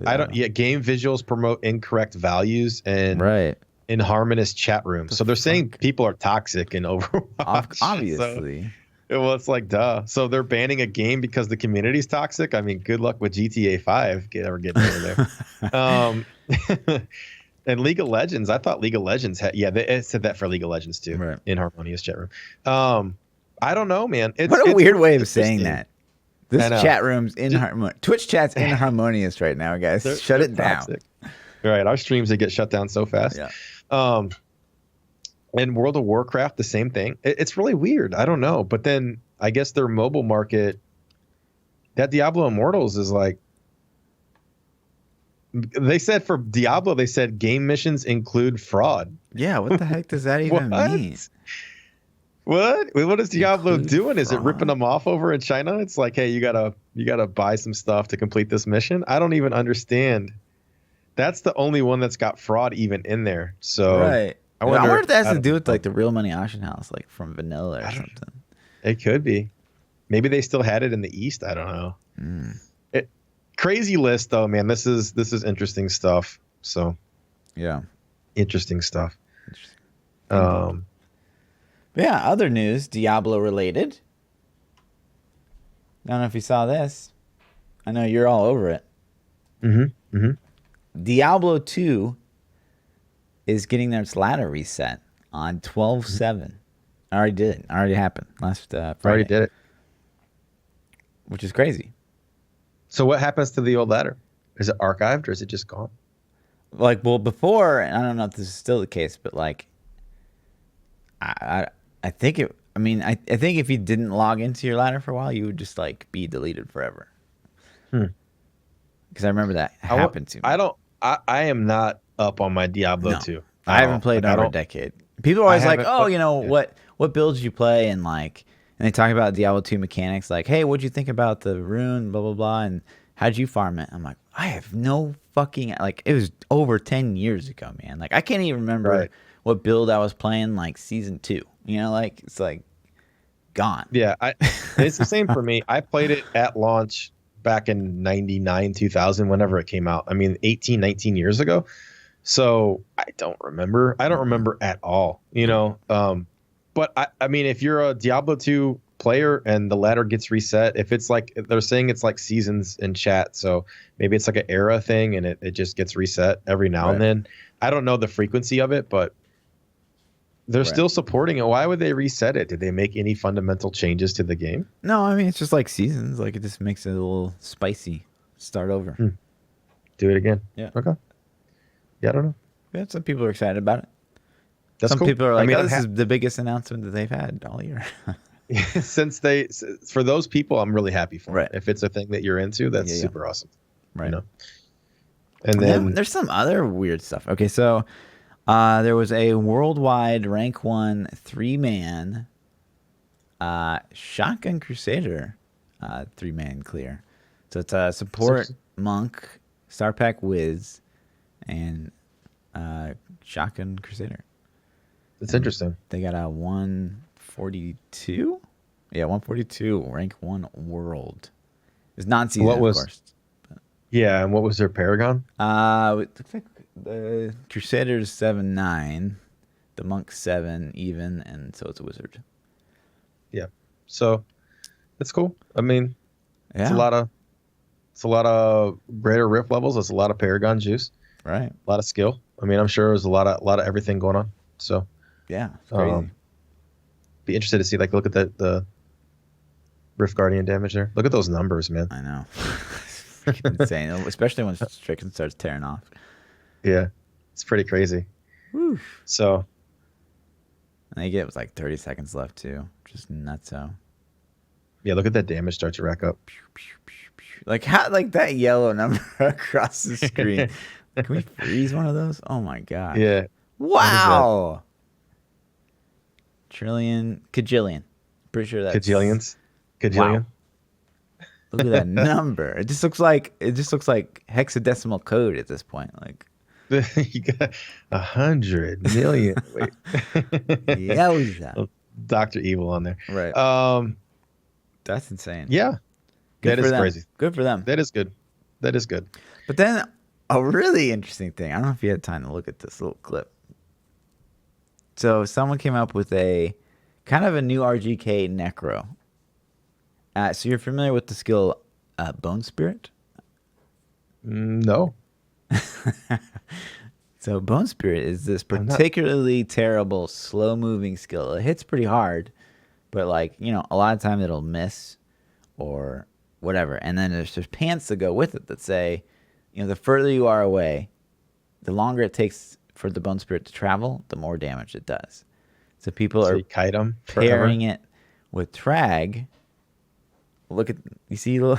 S2: I don't. Yeah, game visuals promote incorrect values and inharmonious chat rooms. So they're saying people are toxic in Overwatch.
S1: Obviously.
S2: Well, it's like, duh. So they're banning a game because the community's toxic? I mean, good luck with GTA 5 ever getting over there. And League of Legends, I thought League of Legends had... Yeah, they said that for League of Legends, too, in Harmonious chat room. I don't know, man.
S1: What a weird way of saying that. This chat room's Twitch chat's inharmonious right now, guys. Shut it down.
S2: Toxic. Right, our streams, they get shut down so fast. Yeah. And World of Warcraft, the same thing. It's really weird. I don't know. But then I guess their mobile market, that Diablo Immortals is like, they said for Diablo, they said game missions include fraud.
S1: Yeah, what the heck does that even mean?
S2: What is Diablo doing? Is it ripping them off over in China? It's like, hey, you gotta buy some stuff to complete this mission. I don't even understand. That's the only one that's got fraud even in there. So I wonder
S1: if that has to do with like the real money auction house, like from vanilla or something.
S2: It could be. Maybe they still had it in the East. I don't know. Crazy list though, man. This is interesting stuff. So
S1: yeah,
S2: interesting stuff.
S1: Yeah, other news, Diablo related. I don't know if you saw this. I know you're all over it. Diablo 2 is getting its ladder reset on 12/7. I already did it. Already happened last Friday.
S2: Already did it.
S1: Which is crazy.
S2: So what happens to the old ladder? Is it archived or is it just gone?
S1: Like, well, before, and I don't know if this is still the case, but like, I think it. I mean, I think if you didn't log into your ladder for a while, you would just like be deleted forever. Because I remember that happened to me.
S2: I am not up on my Diablo 2.
S1: I haven't played in over a decade. People are always like, oh, you know, what builds you play, and like, and they talk about Diablo 2 mechanics, like, hey, what'd you think about the rune, blah, blah, blah, and how'd you farm it? I'm like, I have no fucking, like, it was over 10 years ago, man. Like, I can't even remember what build I was playing, like, season 2. You know, like, it's like gone.
S2: Yeah, it's the same for me. I played it at launch back in 99, 2000, whenever it came out. I mean, 18, 19 years ago. So I don't remember. I don't remember at all, you know. But I mean, if you're a Diablo 2 player and the ladder gets reset, if it's like, they're saying it's like seasons in chat. So maybe it's like an era thing and it just gets reset every now and then. I don't know the frequency of it, but they're still supporting it. Why would they reset it? Did they make any fundamental changes to the game?
S1: No, I mean, it's just like seasons. Like, it just makes it a little spicy. Start over.
S2: Do it again.
S1: Yeah.
S2: Okay. Yeah, I don't know.
S1: Yeah, some people are excited about it.
S2: That's
S1: some
S2: cool.
S1: people are like, this is the biggest announcement that they've had all year.
S2: For those people, I'm really happy for it. If it's a thing that you're into, that's super awesome.
S1: Right.
S2: You know? And then
S1: there's some other weird stuff. Okay, so there was a worldwide rank 1 3-man Shotgun Crusader 3-man clear. So it's a support monk, Star Pack Wiz, and Shotgun Crusader.
S2: That's interesting.
S1: They got a 142? Yeah, 142 rank 1 world. It's non-season, of course.
S2: Yeah, and what was their Paragon?
S1: It looks like the Crusader's 7-9, the Monk 7 even, and so it's a wizard.
S2: Yeah, so it's cool. I mean, it's a lot of greater rift levels. It's a lot of Paragon juice.
S1: Right.
S2: A lot of skill. I mean, I'm sure there's a lot of everything going on. So
S1: yeah, it's crazy.
S2: Be interested to see. Like, look at the Rift Guardian damage there. Look at those numbers, man.
S1: I know. Insane, especially when Stricken starts tearing off.
S2: Yeah, it's pretty crazy.
S1: Woo.
S2: So,
S1: and they get with like 30 seconds left too, just nutso.
S2: Yeah, look at that damage start to rack up.
S1: Like how, like that yellow number across the screen. Can we freeze one of those? Oh my god.
S2: Yeah.
S1: Wow. Cajillion. Pretty sure that's
S2: Cajillions.
S1: Wow. Look at that number. It just looks like hexadecimal code at this point. Like
S2: you got 100 million. Wait.
S1: Yowza.
S2: Dr. Evil on there.
S1: Right. That's insane.
S2: Yeah. That is crazy.
S1: Good for them.
S2: That is good. That is good.
S1: But then a really interesting thing. I don't know if you had time to look at this little clip. So someone came up with a kind of a new RGK Necro. So you're familiar with the skill Bone Spirit?
S2: No.
S1: So Bone Spirit is this particularly terrible, slow-moving skill. It hits pretty hard, but like, you know, a lot of time it'll miss or whatever. And then there's pants that go with it that say, you know, the further you are away, the longer it takes for the Bone Spirit to travel, the more damage it does. So people are
S2: kite 'em
S1: pairing it with Trag. Look at, you see, little.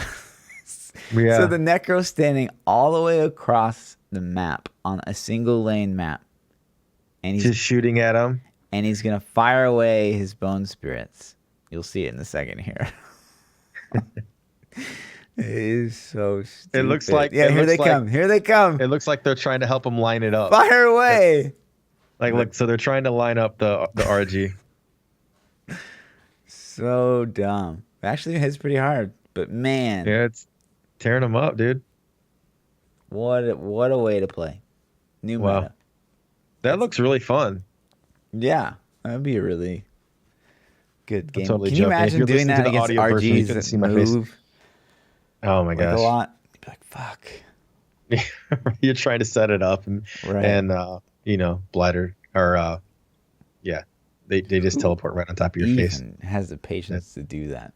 S2: Yeah.
S1: So the Necro's standing all the way across the map on a single lane map, and he's
S2: just shooting at him,
S1: and he's gonna fire away his Bone Spirits. You'll see it in a second here. It is so stupid.
S2: It looks like
S1: here they come. Here they come.
S2: It looks like they're trying to help him line it up.
S1: Fire away.
S2: Like look, so they're trying to line up the RG.
S1: So dumb. Actually, it hits pretty hard, but man,
S2: yeah, it's tearing them up, dude.
S1: What a way to play. New meta.
S2: That looks really fun.
S1: Yeah, that'd be a really good game.
S2: Totally
S1: Can you imagine doing that against RGs that
S2: see my
S1: move?
S2: Face. Oh my gosh,
S1: a lot. You'd be like, fuck.
S2: You're trying to set it up and you know, bladder or yeah, they just teleport right on top of your face.
S1: Has the patience to do that.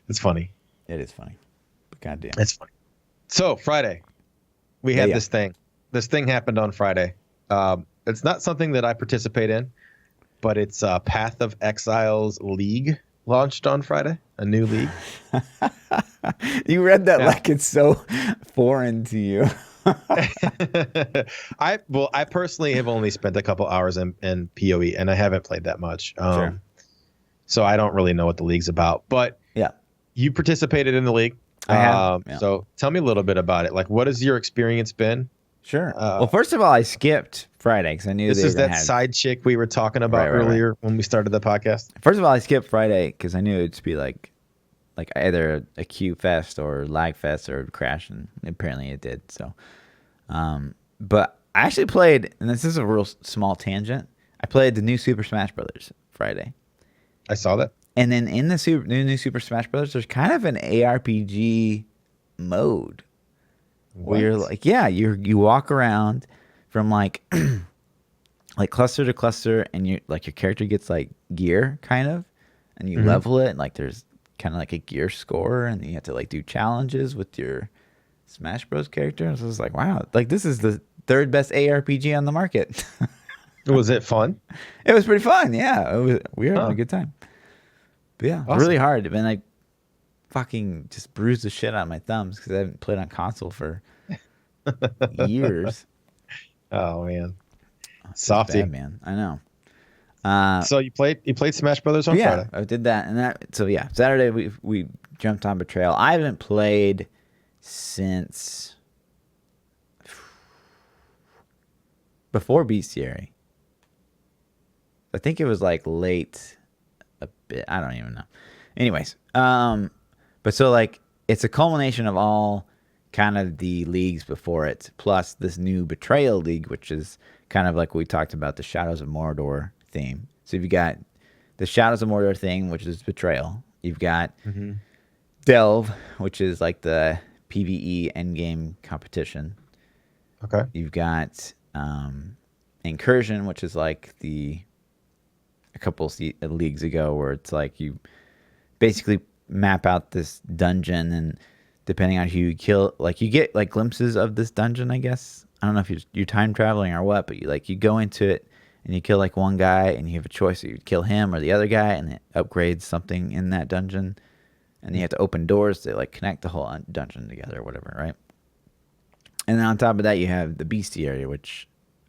S2: It's funny.
S1: It is funny. But goddamn.
S2: It's funny. So Friday, we had this thing. This thing happened on Friday. It's not something that I participate in, but it's Path of Exiles League launched on Friday. A new league.
S1: You read that like it's so foreign to you.
S2: I personally have only spent a couple hours in PoE, and I haven't played that much.
S1: Sure.
S2: So I don't really know what the league's about. But
S1: yeah,
S2: you participated in the league.
S1: I have.
S2: So tell me a little bit about it. Like, what has your experience been?
S1: Sure. Well, first of all, I skipped Friday because I knew
S2: this is that side chick we were talking about earlier when we started the podcast.
S1: First of all, I skipped Friday because I knew it'd be like either a Q fest or lag fest or crash, and apparently it did. So, but I actually played, and this is a real small tangent. I played the new Super Smash Brothers Friday.
S2: I saw that.
S1: And then in the new Super Smash Brothers, there's kind of an ARPG mode. Where you're like, you walk around from like like cluster to cluster, and you like your character gets like gear kind of, and you level it, and like there's kind of like a gear score, and you have to like do challenges with your Smash Bros character. And so I was like, wow, like this is the third best ARPG on the market.
S2: Was it fun?
S1: It was pretty fun. Yeah, we were having a good time. But yeah, awesome. Really hard. And I fucking just bruised the shit out of my thumbs because I haven't played on console for years.
S2: Oh man, softy
S1: bad, man. I know.
S2: So you played Smash Brothers on Friday?
S1: I did that, and Saturday we jumped on Betrayal. I haven't played since before Bestiary. I think it was like late a bit. I don't even know. Anyways, but so like it's a culmination of all kind of the leagues before it, plus this new Betrayal League, which is kind of like we talked about the Shadows of Mordor theme. So you've got the Shadows of Mordor thing, which is Betrayal. You've got Delve, which is like the PvE endgame competition.
S2: Okay.
S1: You've got Incursion, which is like a couple leagues ago, where it's like you basically map out this dungeon, and depending on who you kill, like you get like glimpses of this dungeon, I guess. I don't know if you're time traveling or what, but you go into it and you kill like one guy, and you have a choice: you kill him or the other guy, and it upgrades something in that dungeon, and you have to open doors to like connect the whole dungeon together, or whatever, right? And then on top of that, you have the bestiary, which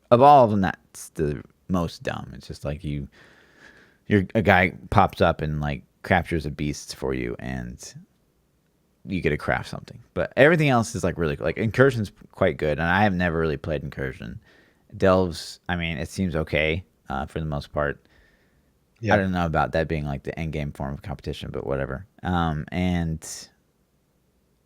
S1: of all of them, that's the most dumb. It's just like a guy pops up and like captures a beast for you, and you get to craft something. But everything else is like really like Incursion's quite good, and I have never really played Incursion. Delves, I mean, it seems okay for the most part. Yeah. I don't know about that being like the end game form of competition, but whatever. And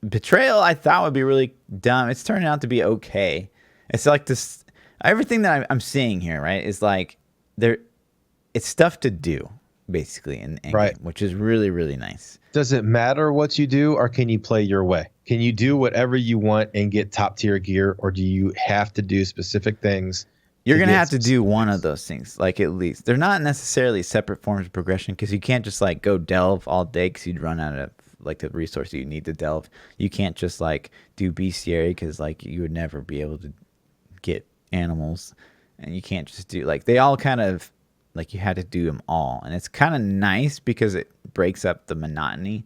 S1: Betrayal, I thought would be really dumb. It's turning out to be okay. It's like this. Everything that I'm seeing here, right, is like it's stuff to do basically in the end game, which is really, really nice.
S2: Does it matter what you do, or can you play your way? Can you do whatever you want and get top tier gear, or do you have to do specific things?
S1: You're going to have to do one of those things, like at least. They're not necessarily separate forms of progression, because you can't just like go delve all day because you'd run out of like the resources you need to delve. You can't just like do bestiary because like you would never be able to get animals, and you can't just do like they all kind of like you had to do them all, and it's kind of nice because it breaks up the monotony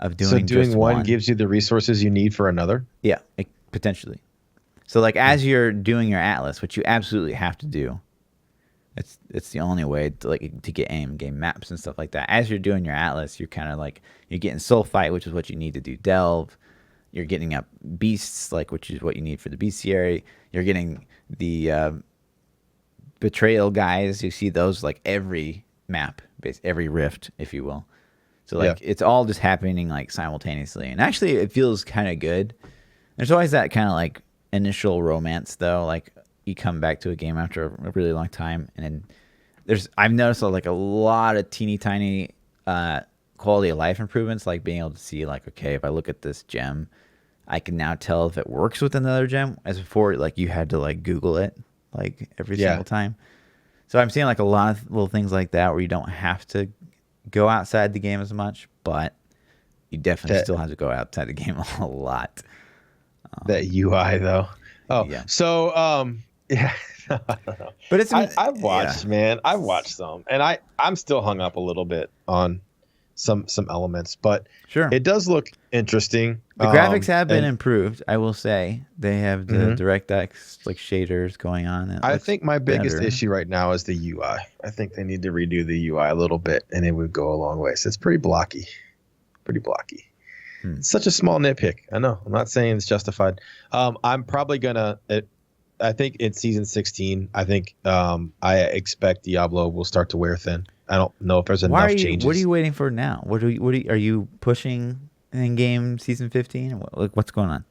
S1: of doing. So
S2: doing
S1: just
S2: one gives you the resources you need for another.
S1: Yeah, potentially. So like as you're doing your atlas, which you absolutely have to do, it's the only way to get game maps and stuff like that. As you're doing your atlas, you're kind of like you're getting sulfite, which is what you need to do delve. You're getting up beasts, like which is what you need for the bestiary. You're getting the betrayal guys. You see those like every map, every rift, if you will. So like it's all just happening like simultaneously, and actually it feels kind of good. There's always that kind of like initial romance though, like you come back to a game after a really long time, and then I've noticed like a lot of teeny tiny quality of life improvements, like being able to see like, okay, if I look at this gem, I can now tell if it works with another gem, as before like you had to like Google it like every single time. So I'm seeing like a lot of little things like that where you don't have to go outside the game as much, but you definitely still have to go outside the game a lot.
S2: That UI though. Oh, yeah. So yeah.
S1: But it's
S2: I've watched, man. I've watched some, and I'm still hung up a little bit on some elements, but
S1: sure,
S2: it does look interesting.
S1: The graphics have been improved, I will say. They have the DirectX like shaders going on.
S2: I think my biggest issue right now is the UI. I think they need to redo the UI a little bit, and it would go a long way. So it's pretty blocky. It's such a small nitpick. I know. I'm not saying it's justified. I'm probably gonna. I think in season 16, I think I expect Diablo will start to wear thin. I don't know if there's enough changes.
S1: What are you waiting for now? Are you pushing in game season 15? What's going on?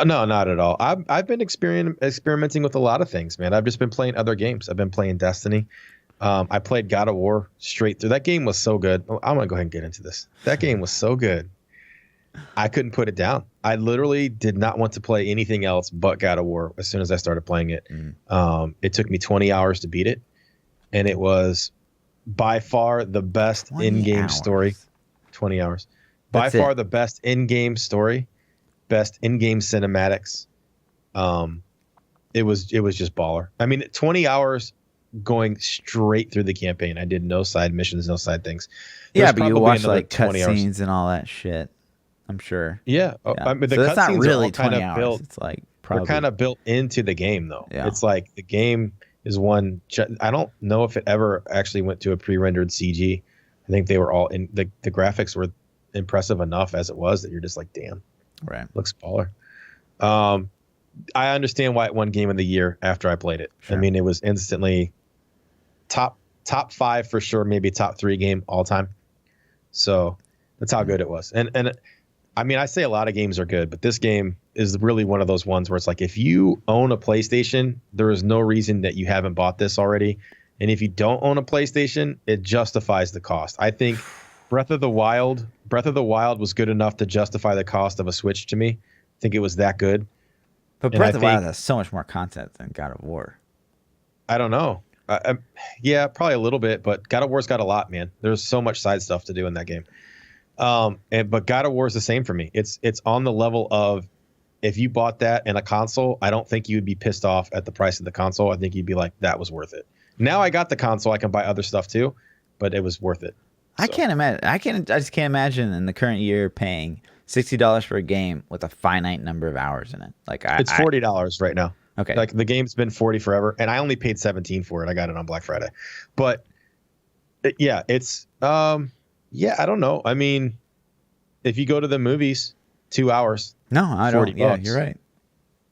S2: No, not at all. I've been experimenting with a lot of things, man. I've just been playing other games. I've been playing Destiny. I played God of War straight through. That game was so good. I'm gonna go ahead and get into this. That game was so good. I couldn't put it down. I literally did not want to play anything else but God of War as soon as I started playing it. It took me 20 hours to beat it, and it was by far the best in-game story. 20 hours. By far the best in-game story, best in-game cinematics. It was just baller. I mean, 20 hours going straight through the campaign. I did no side missions, no side things.
S1: Yeah, but you watched like cutscenes and all that shit, I'm sure.
S2: Yeah. I mean, the
S1: so that's not really
S2: kind
S1: 20
S2: of
S1: hours.
S2: built.
S1: It's like probably
S2: they're kind of built into the game, though.
S1: Yeah.
S2: It's like the game is one. I don't know if it ever actually went to a pre-rendered CG. I think they were all in. The graphics were impressive enough as it was that you're just like, damn,
S1: right,
S2: looks baller. I understand why it won Game of the Year after I played it. Sure. I mean, it was instantly top 5 for sure, maybe top 3 game all time. So that's how good it was. And I mean, I say a lot of games are good, but this game is really one of those ones where it's like, if you own a PlayStation, there is no reason that you haven't bought this already. And if you don't own a PlayStation, it justifies the cost. I think Breath of the Wild was good enough to justify the cost of a Switch to me. I think it was that good.
S1: But Breath of the Wild has so much more content than God of War.
S2: I don't know. Yeah, probably a little bit, but God of War's got a lot, man. There's so much side stuff to do in that game. But God of War is the same for me. It's on the level of, if you bought that in a console, I don't think you would be pissed off at the price of the console. I think you'd be like, that was worth it. Now I got the console, I can buy other stuff too, but it was worth it.
S1: I can't imagine. I just can't imagine in the current year paying $60 for a game with a finite number of hours in it. Like
S2: it's $40 right now.
S1: Okay.
S2: Like the game's been 40 forever, and I only paid 17 for it. I got it on Black Friday, but it's yeah, I don't know. I mean, if you go to the movies, 2 hours.
S1: No, I don't. Yeah, you're right.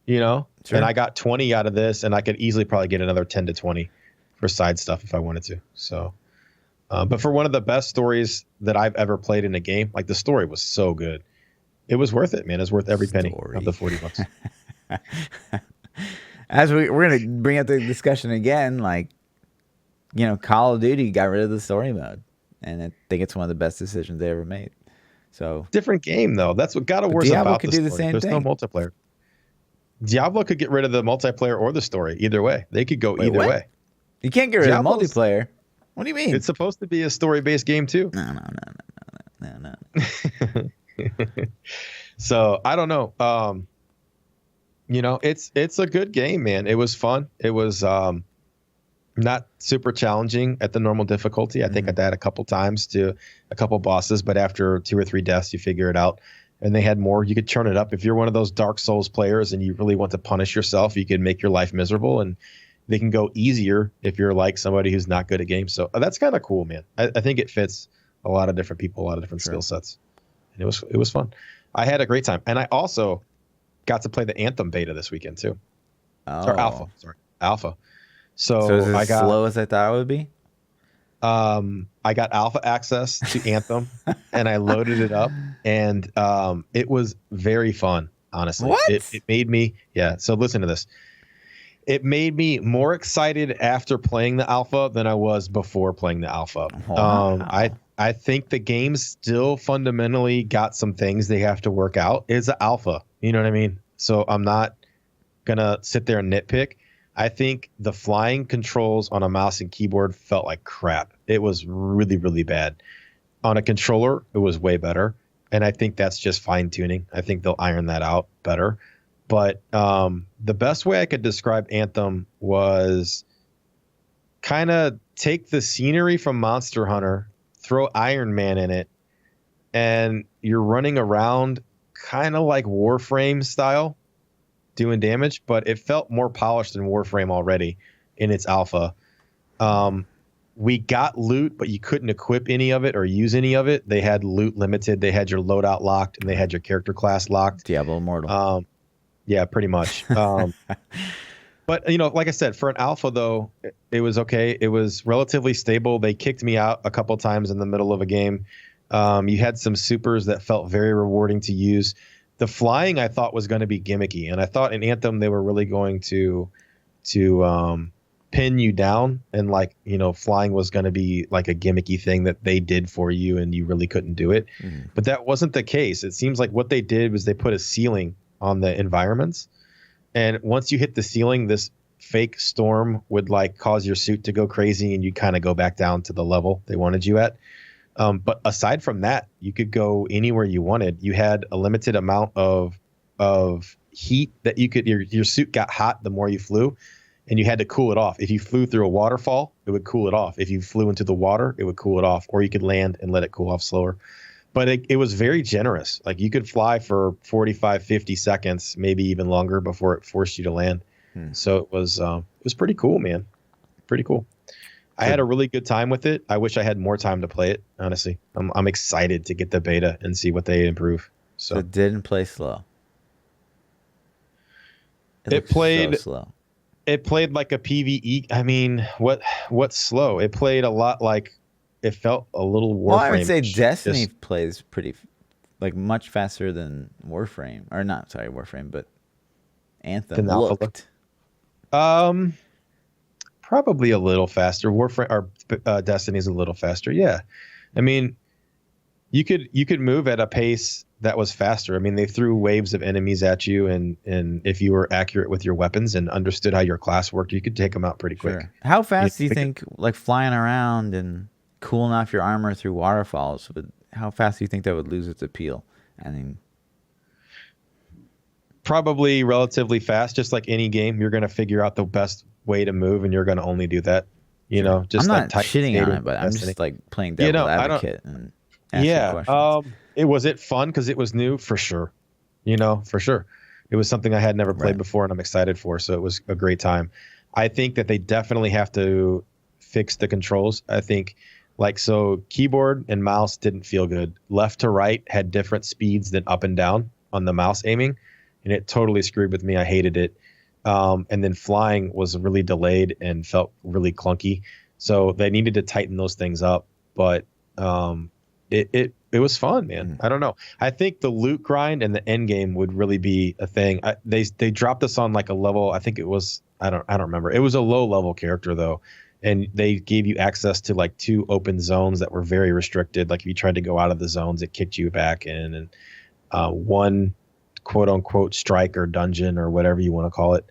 S2: You know,
S1: sure.
S2: And I got 20 out of this, and I could easily probably get another 10 to 20 for side stuff if I wanted to. So, but for one of the best stories that I've ever played in a game, like the story was so good, it was worth it, man. It's worth every penny of the $40.
S1: As we're gonna bring up the discussion again, like, you know, Call of Duty got rid of the story mode, and I think it's one of the best decisions they ever made. So
S2: different game though. That's what God of War's about.
S1: Diablo could do the same thing.
S2: There's no multiplayer. Diablo could get rid of the multiplayer or the story. Either way, they could go either way.
S1: You can't get rid of multiplayer. What do you mean?
S2: It's supposed to be a story-based game too.
S1: No.
S2: So I don't know. You know, it's a good game, man. It was fun. It was not super challenging at the normal difficulty. I think I died a couple times to a couple bosses, but after 2 or 3 deaths, you figure it out. And they had more. You could turn it up. If you're one of those Dark Souls players and you really want to punish yourself, you can make your life miserable. And they can go easier if you're like somebody who's not good at games. So that's kind of cool, man. I think it fits a lot of different people, a lot of different skill sets. And it was fun. I had a great time. And I also got to play the Anthem beta this weekend too. Or Alpha. Sorry. Alpha. So
S1: is it as slow as I thought it would be?
S2: I got alpha access to Anthem and I loaded it up, and it was very fun, honestly.
S1: What?
S2: It made me, so listen to this. It made me more excited after playing the alpha than I was before playing the alpha. Wow. I think the game still fundamentally got some things they have to work out. It's an alpha, you know what I mean? So I'm not gonna sit there and nitpick. I think the flying controls on a mouse and keyboard felt like crap. It was really, really bad. On a controller, it was way better. And I think that's just fine tuning. I think they'll iron that out better. But the best way I could describe Anthem was kind of take the scenery from Monster Hunter, throw Iron Man in it, and you're running around kind of like Warframe style, doing damage, but it felt more polished than Warframe already in its alpha. We got loot, but you couldn't equip any of it or use any of it. They had loot limited. They had your loadout locked, and they had your character class locked.
S1: Diablo Immortal.
S2: Yeah, pretty much. But, you know, like I said, for an alpha, though, it was okay. It was relatively stable. They kicked me out a couple times in the middle of a game. You had some supers that felt very rewarding to use. The flying I thought was going to be gimmicky, and I thought in Anthem they were really going to pin you down, and like, you know, flying was going to be like a gimmicky thing that they did for you and you really couldn't do it. But that wasn't the case. It seems like what they did was they put a ceiling on the environments, and once you hit the ceiling, this fake storm would like cause your suit to go crazy and you kind of go back down to the level they wanted you at. But aside from that, you could go anywhere you wanted. You had a limited amount of heat that you could, your suit got hot the more you flew, and you had to cool it off. If you flew through a waterfall, it would cool it off. If you flew into the water, it would cool it off, or you could land and let it cool off slower. But it was very generous. Like you could fly for 45, 50 seconds, maybe even longer before it forced you to land. So it was pretty cool, man. Pretty cool. I had a really good time with it. I wish I had more time to play it, honestly. I'm excited to get the beta and see what they improve. So
S1: it didn't play slow.
S2: It played
S1: so slow.
S2: It played like a PvE. I mean, what's slow? It played a lot like, it felt a little Warframe.
S1: Well, I would say Destiny plays pretty, like much faster than Warframe, or not. Sorry, Warframe, but Anthem looked.
S2: Probably a little faster. Warframe or Destiny's a little faster. Yeah, I mean, you could move at a pace that was faster. I mean, they threw waves of enemies at you, and if you were accurate with your weapons and understood how your class worked, you could take them out pretty quick.
S1: Sure. How fast do you think, like flying around and cooling off your armor through waterfalls, how fast do you think that would lose its appeal? I mean,
S2: probably relatively fast. Just like any game, you're going to figure out the best way to move, and you're going to only do that. You know, just
S1: I'm
S2: like
S1: not
S2: Titan
S1: shitting on
S2: State
S1: it, but I'm
S2: Destiny.
S1: just like playing
S2: You
S1: devil
S2: know, I don't.
S1: advocate and asking
S2: Yeah.
S1: questions.
S2: It was it fun because it was new for sure. You know, for sure. It was something I had never played
S1: Right.
S2: before and I'm excited for. So it was a great time. I think that they definitely have to fix the controls. I think so keyboard and mouse didn't feel good. Left to right had different speeds than up and down on the mouse aiming. And it totally screwed with me. I hated it. And then flying was really delayed and felt really clunky. So they needed to tighten those things up. But it was fun, man. I don't know. I think the loot grind and the end game would really be a thing. They dropped us on like a level. I think it was I don't remember. It was a low level character though, and they gave you access to like 2 open zones that were very restricted. Like if you tried to go out of the zones, it kicked you back in, and one quote unquote strike or dungeon or whatever you want to call it.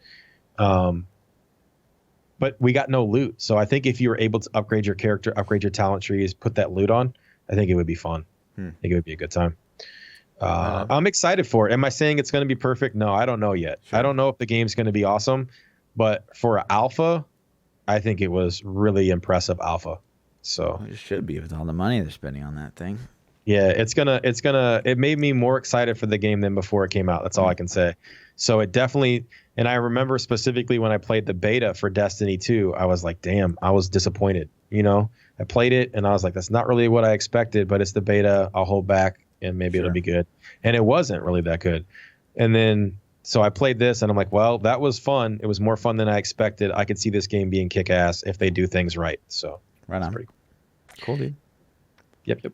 S2: But we got no loot. So I think if you were able to upgrade your character, upgrade your talent trees, put that loot on, I think it would be fun. I think it would be a good time. I'm excited for it. Am I saying it's going to be perfect? No, I don't know yet. Sure. I don't know if the game's going to be awesome, but for an alpha, I think it was really impressive alpha. So
S1: it should be with all the money they're spending on that thing.
S2: Yeah, it made me more excited for the game than before it came out. That's all I can say. So it definitely, and I remember specifically when I played the beta for Destiny 2, I was like, damn, I was disappointed. You know, I played it and I was like, that's not really what I expected, but it's the beta. I'll hold back and maybe it'll be good. And it wasn't really that good. And then, so I played this and I'm like, well, that was fun. It was more fun than I expected. I could see this game being kick ass if they do things right. So
S1: right on.
S2: Pretty
S1: cool, dude.
S2: Yep.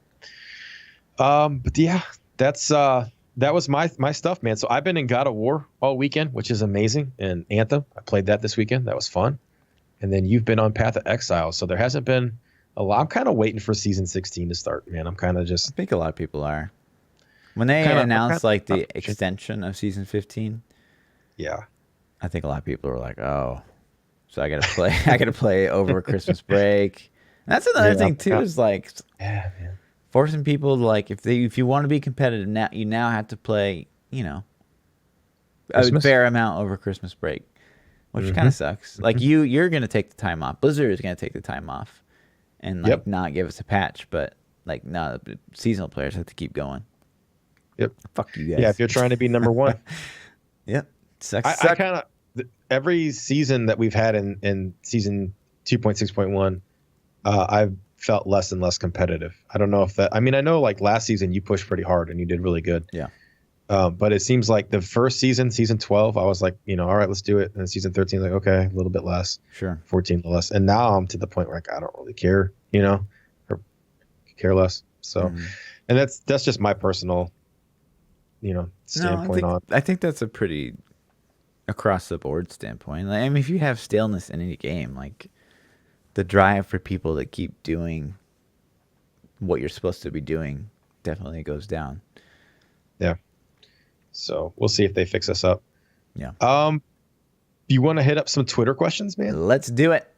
S2: But yeah, that was my stuff, man. So I've been in God of War all weekend, which is amazing. And Anthem, I played that this weekend. That was fun. And then you've been on Path of Exile. So there hasn't been a lot. I'm kind of waiting for season 16 to start, man. I'm kind of just.
S1: I think a lot of people are. When they announced like the extension of season 15.
S2: Yeah.
S1: I think a lot of people were like, oh, so I got to play. I got to play over Christmas break. And that's another thing too. Is like,
S2: yeah, man.
S1: Forcing people to like, if you want to be competitive now, you now have to play, you know, a fair amount over Christmas break, which kind of sucks. Like you're gonna take the time off. Blizzard is gonna take the time off, and like not give us a patch. But like, no, the seasonal players have to keep going.
S2: Yep.
S1: Fuck you guys.
S2: Yeah, if you're trying to be number one.
S1: Yep. Sucks.
S2: I kind of every season that we've had in season 2.6.1, I've felt less and less competitive. I don't know if that, I mean, I know like last season you pushed pretty hard and you did really good.
S1: Yeah.
S2: But it seems like the first season 12, I was like, you know, all right, let's do it. And then season 13, like, okay, a little bit less.
S1: Sure. 14
S2: less. And now I'm to the point where like, I don't really care, you know, or care less. So, and that's just my personal, you know, standpoint
S1: I think that's a pretty across the board standpoint. Like, I mean, if you have staleness in any game, like, the drive for people to keep doing what you're supposed to be doing definitely goes down.
S2: Yeah. So we'll see if they fix us up.
S1: Yeah.
S2: You want to hit up some Twitter questions, man?
S1: Let's do it.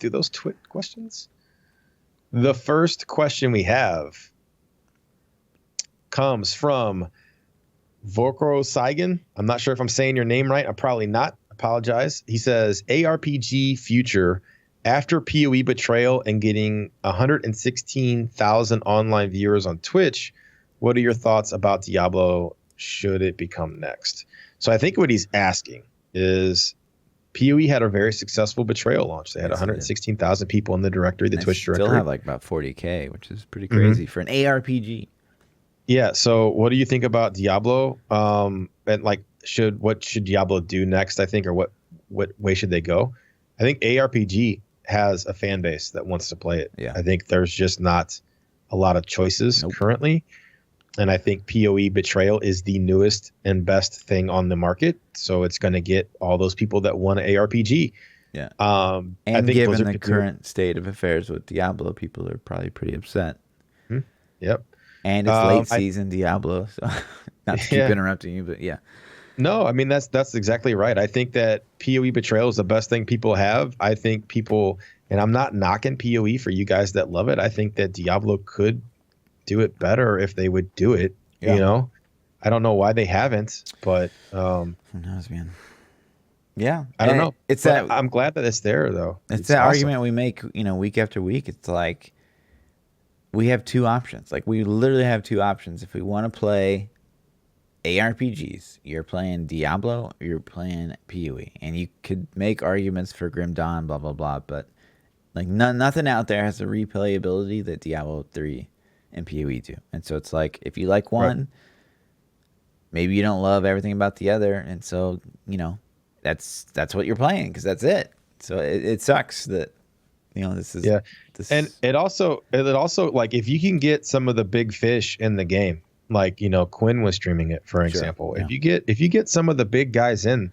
S2: Do those Twitter questions? The first question we have comes from Vorkro Saigan. I'm not sure if I'm saying your name right. I'm probably not. Apologize. He says, ARPG future after PoE Betrayal and getting 116,000 online viewers on Twitch, what are your thoughts about Diablo should it become next? So I think what he's asking is PoE had a very successful Betrayal launch. They had 116,000 people in the directory, the Twitch directory.
S1: Still have like about 40K, which is pretty crazy for an ARPG.
S2: Yeah. So what do you think about Diablo? And like, what should Diablo do next, I think, or what way should they go? I think ARPG has a fan base that wants to play it.
S1: Yeah.
S2: I think there's just not a lot of choices currently. And I think PoE Betrayal is the newest and best thing on the market. So it's going to get all those people that want an ARPG.
S1: Yeah.
S2: And
S1: I think given the current state of affairs with Diablo, people are probably pretty upset.
S2: Yep.
S1: And it's late season Diablo. So not to keep interrupting you, but yeah.
S2: No, I mean, that's exactly right. I think that PoE Betrayal is the best thing people have. I think people, and I'm not knocking PoE for you guys that love it. I think that Diablo could do it better if they would do it. Yeah. You know, I don't know why they haven't, but
S1: who knows, man. Yeah,
S2: I don't know.
S1: It's
S2: but
S1: that
S2: I'm glad that it's there though.
S1: it's that
S2: awesome.
S1: argument we make, week after week. It's like we have two options. Like we literally have two options. If we want to play ARPGs, you're playing Diablo, or you're playing PoE, and you could make arguments for Grim Dawn, blah blah blah, but like nothing out there has the replayability that Diablo 3 and PoE do. And so it's like if you like one, maybe you don't love everything about the other, and so that's what you're playing because that's it. So it sucks that this is this.
S2: And it also like if you can get some of the big fish in the game, like Quinn was streaming it for example.
S1: Yeah.
S2: If you get some of the big guys in,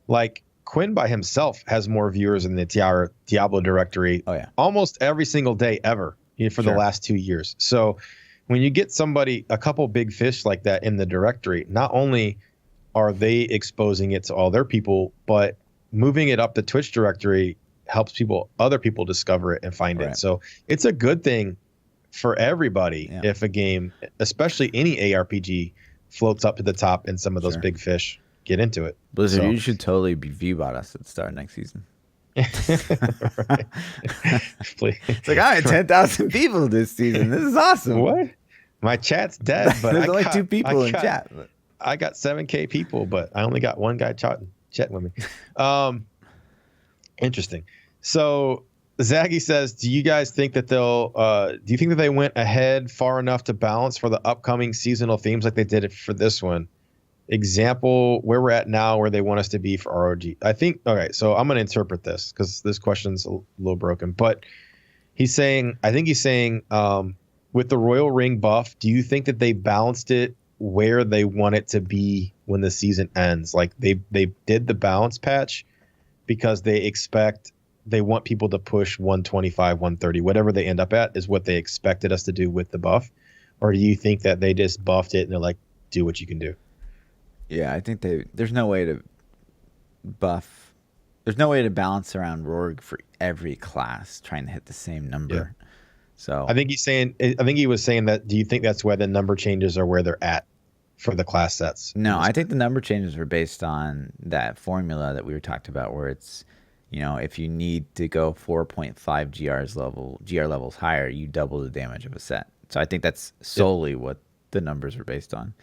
S2: like Quinn by himself has more viewers in the Diablo directory almost every single day ever for the last 2 years. So when you get a couple big fish like that in the directory, not only are they exposing it to all their people, but moving it up the Twitch directory helps other people discover it and find it. So it's a good thing for everybody if a game, especially any ARPG, floats up to the top and some of those big fish get into it.
S1: Blizzard, you should totally be VBot us at the start of next season.
S2: It's
S1: like I had 10,000 people this season. This is awesome.
S2: What? My chat's dead, but
S1: there's only 2 people in chat.
S2: I got 7K people, but I only got one guy chatting with me. Interesting. So Zaggy says, do you guys think that do you think that they went ahead far enough to balance for the upcoming seasonal themes like they did it for this one? Example, where we're at now, where they want us to be for ROG. I think, okay, so I'm going to interpret this because this question's a little broken, but I think he's saying, with the Royal Ring buff, do you think that they balanced it where they want it to be when the season ends? Like they did the balance patch because they want people to push 125, 130, whatever they end up at is what they expected us to do with the buff? Or do you think that they just buffed it and they're like, do what you can do?
S1: Yeah, I think there's no way to buff. There's no way to balance around Rourke for every class trying to hit the same number. Yeah. So
S2: I think he was saying that. Do you think that's where the number changes are where they're at for the class sets?
S1: No, I think the number changes were based on that formula that we were talked about, where it's, if you need to go 4.5 GR levels higher, you double the damage of a set. So I think that's solely what the numbers were based on.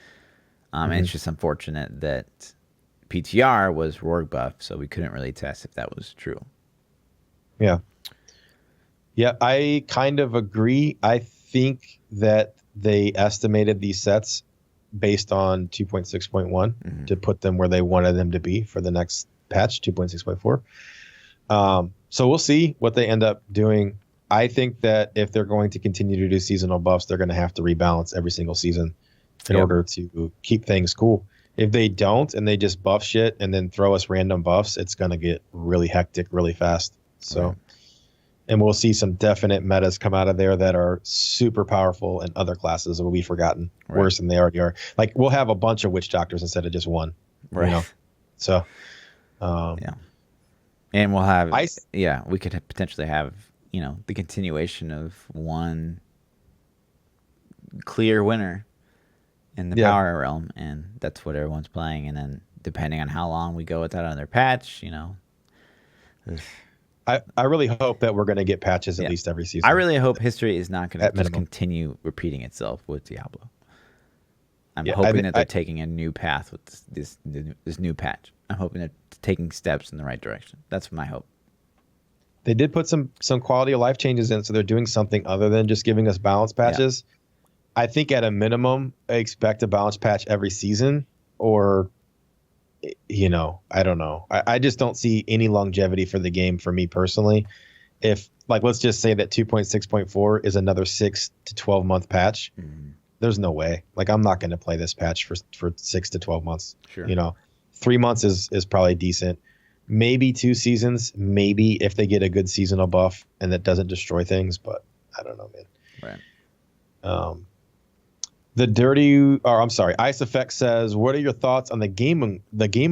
S1: And it's just unfortunate that PTR was Rourke buff, so we couldn't really test if that was true.
S2: Yeah. Yeah, I kind of agree. I think that they estimated these sets based on 2.6.1 to put them where they wanted them to be for the next patch, 2.6.4. So we'll see what they end up doing. I think that if they're going to continue to do seasonal buffs, they're going to have to rebalance every single season in order to keep things cool. If they don't and they just buff shit and then throw us random buffs, it's going to get really hectic really fast. So, and we'll see some definite metas come out of there that are super powerful in other classes that will be forgotten worse than they already are. Like we'll have a bunch of witch doctors instead of just one. Right. So,
S1: and we'll have, we could potentially have, the continuation of one clear winner in the power realm, and that's what everyone's playing. And then depending on how long we go with that on their patch,
S2: I really hope that we're going to get patches at least every season.
S1: I really hope history is not going to just continue repeating itself with Diablo. I'm hoping that they're taking a new path with this new patch. I'm hoping they're taking steps in the right direction. That's my hope.
S2: They did put some quality of life changes in, so they're doing something other than just giving us balance patches. Yeah. I think at a minimum, I expect a balance patch every season, or, I don't know. I just don't see any longevity for the game for me personally. If, let's just say that 2.6.4 is another 6 to 12 month patch, there's no way. I'm not going to play this patch for 6 to 12 months.
S1: Sure.
S2: 3 months is probably decent. Maybe 2 seasons, maybe if they get a good seasonal buff and that doesn't destroy things, but I don't know, man.
S1: Right.
S2: Ice Effect says, what are your thoughts on the game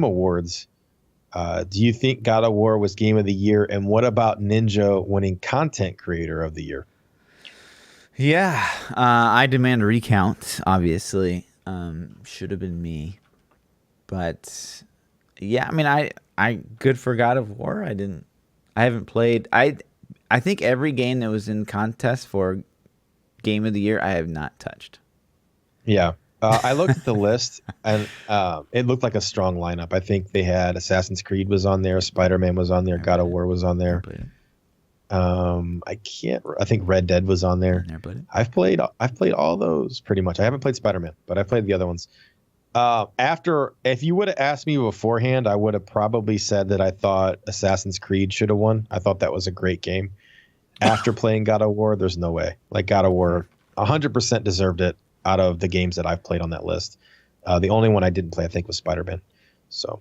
S2: awards? Do you think God of War was game of the year? And what about Ninja winning content creator of the year?
S1: Yeah, I demand a recount, obviously. Should have been me. But yeah, I mean, good for God of War. I haven't played. I think every game that was in contest for Game of the Year, I have not touched.
S2: Yeah. I looked at the list, and it looked like a strong lineup. I think they had Assassin's Creed was on there, Spider-Man was on there, God of War was on there. I think Red Dead was on there. I've played all those pretty much. I haven't played Spider-Man, but I played the other ones. If you would have asked me beforehand, I would have probably said that I thought Assassin's Creed should have won. I thought that was a great game. After playing God of War, there's no way. Like, God of War 100% deserved it out of the games that I've played on that list. The only one I didn't play, I think, was Spider-Man. So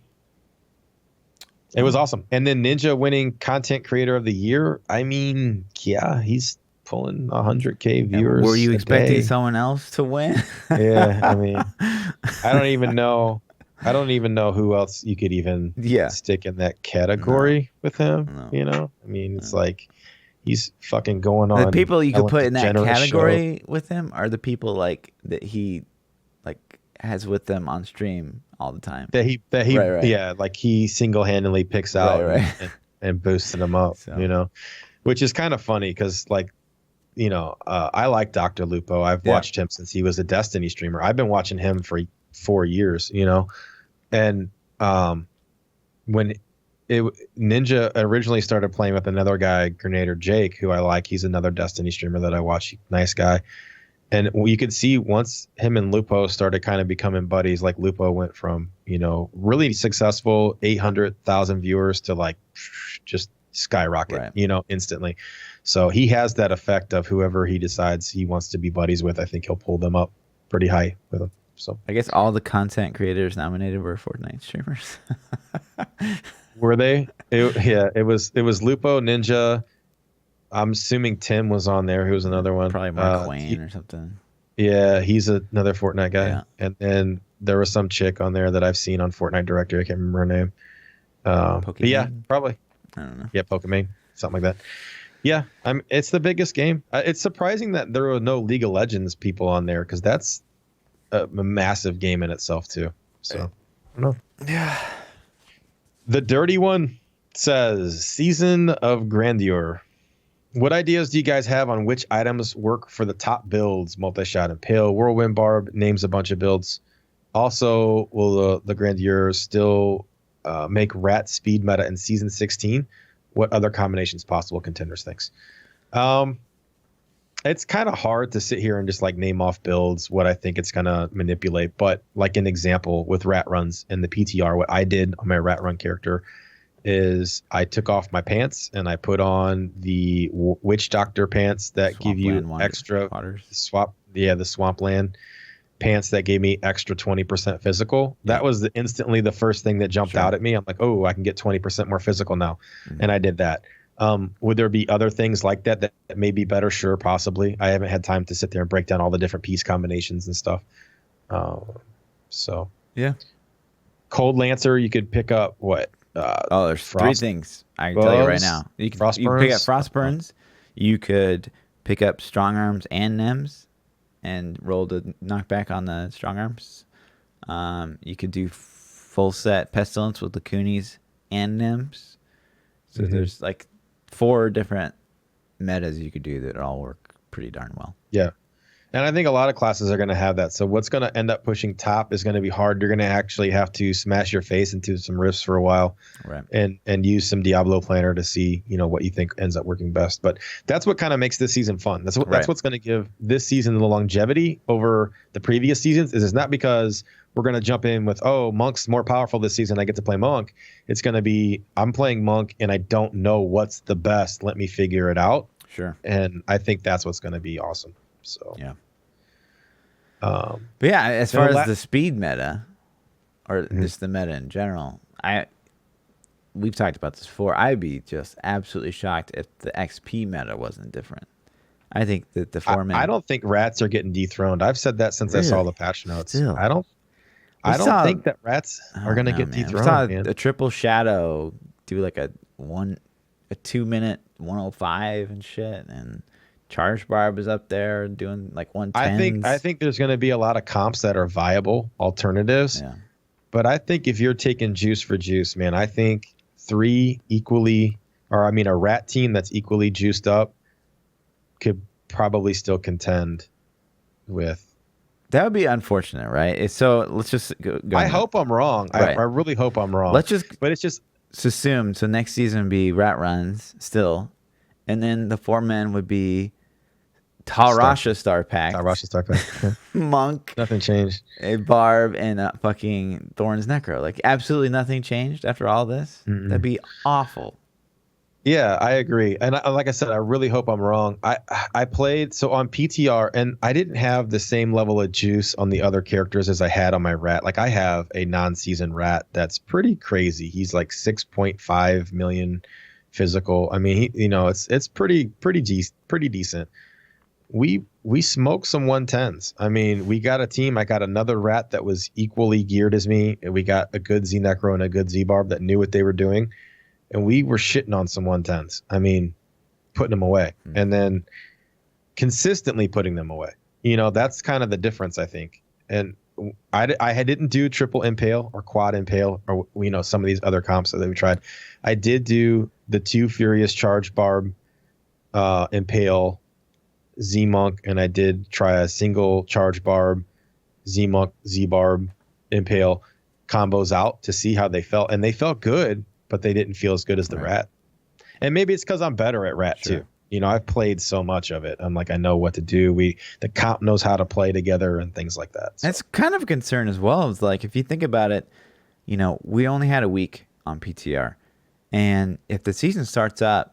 S2: it was awesome. And then Ninja winning Content Creator of the Year. I mean, yeah, he's pulling 100K viewers.
S1: Were you expecting someone else to win?
S2: Yeah, I mean, I don't even know who else you could even stick in that category with him. No. You know, I mean, it's like he's fucking going on.
S1: The people you could put in that category with him are the people like that he like has with them on stream all the time.
S2: Right. Yeah, like he single-handedly picks out and boosted them up. So. You know, which is kind of funny because like. You know, I like Dr. Lupo. I've watched him since he was a Destiny streamer. I've been watching him for 4 years, you know. And when Ninja originally started playing with another guy, Grenader Jake, who I like, he's another Destiny streamer that I watch, nice guy. And you could see once him and Lupo started kind of becoming buddies, like Lupo went from, you know, really successful 800,000 viewers to like just skyrocket, you know, instantly. So he has that effect of whoever he decides he wants to be buddies with. I think he'll pull them up pretty high with him. So
S1: I guess all the content creators nominated were Fortnite streamers.
S2: Were they? It was Lupo, Ninja. I'm assuming Tim was on there. Who was another one?
S1: Probably Mark Wayne or something.
S2: Yeah, he's another Fortnite guy. Yeah. And then there was some chick on there that I've seen on Fortnite Directory. I can't remember her name. But yeah, probably.
S1: I don't know.
S2: Yeah, Pokemon, something like that. Yeah, it's the biggest game. It's surprising that there were no League of Legends people on there because that's a massive game in itself too. So I don't know.
S1: Yeah.
S2: The dirty one says Season of Grandeur. What ideas do you guys have on which items work for the top builds? Multi-shot and Pale, Whirlwind Barb names a bunch of builds. Also, will the Grandeur still make Rat speed meta in Season 16? What other combinations possible? Contenders thinks. It's kind of hard to sit here and just like name off builds what I think it's gonna manipulate. But like an example with rat runs in the PTR, what I did on my rat run character is I took off my pants and I put on the Witch Doctor pants that give you extra the Swampland pants that gave me extra 20% physical. That was instantly the first thing that jumped out at me. I'm like, oh, I can get 20% more physical now. And I did that. Would there be other things like that may be better? Sure, possibly. I haven't had time to sit there and break down all the different piece combinations and stuff. So
S1: yeah.
S2: Cold Lancer, you could pick up what?
S1: There's three things I can tell you right now. You can pick up Frostburns. You could pick up Strong Arms and Nems and roll the knockback on the Strong Arms. You could do full set Pestilence with the Coonies and Nems. So there's like 4 different metas you could do that all work pretty darn well.
S2: Yeah. And I think a lot of classes are going to have that. So what's going to end up pushing top is going to be hard. You're going to actually have to smash your face into some rifts for a while, and use some Diablo planner to see, you know, what you think ends up working best. But that's what kind of makes this season fun. That's what's going to give this season the longevity over the previous seasons. Is it's not because we're going to jump in with, oh, Monk's more powerful this season, I get to play Monk. It's going to be, I'm playing Monk and I don't know what's the best. Let me figure it out.
S1: Sure.
S2: And I think that's what's going to be awesome. So
S1: yeah. But yeah, as far as the speed meta, or just the meta in general, we've talked about this before. I'd be just absolutely shocked if the XP meta wasn't different. I think that the format.
S2: I don't think rats are getting dethroned. I've said that since I saw the patch notes.
S1: Still.
S2: I don't think that rats are going to get dethroned.
S1: We saw a triple shadow do like a 2-minute 105 and shit, and Charge Barb is up there doing like 110s.
S2: I think there's going to be a lot of comps that are viable alternatives.
S1: Yeah.
S2: But I think if you're taking juice for juice, man, I think a rat team that's equally juiced up could probably still contend with.
S1: That would be unfortunate, right? So let's just go.
S2: I hope I'm wrong.
S1: Right.
S2: I really hope I'm wrong.
S1: But it's
S2: just
S1: assume. So next season would be rat runs still, and then the 4 men would be Tarasha Star Pack, Monk,
S2: nothing changed.
S1: A Barb, and fucking Thorns Necro. Like absolutely nothing changed after all this. Mm-mm. That'd be awful.
S2: Yeah, I agree. And like I said, I really hope I'm wrong. I played on PTR, and I didn't have the same level of juice on the other characters as I had on my rat. Like I have a non-season rat that's pretty crazy. He's like 6.5 million physical. I mean, it's pretty decent. We smoked some 110s. I mean, we got a team. I got another rat that was equally geared as me. And we got a good Z Necro and a good Z Barb that knew what they were doing. And we were shitting on some 110s. I mean, putting them away and then consistently putting them away. That's kind of the difference, I think. And I didn't do triple impale or quad impale or, some of these other comps that we tried. I did do the 2 furious charge barb impale Z Monk, and I did try a single charge barb Z Monk, Z Barb impale combos out to see how they felt. And they felt good, but they didn't feel as good as the rat. And maybe it's because I'm better at rat too. I've played so much of it. I'm like, I know what to do. The comp knows how to play together and things like that. So.
S1: That's kind of a concern as well. It's like, if you think about it, we only had a week on PTR. And if the season starts up,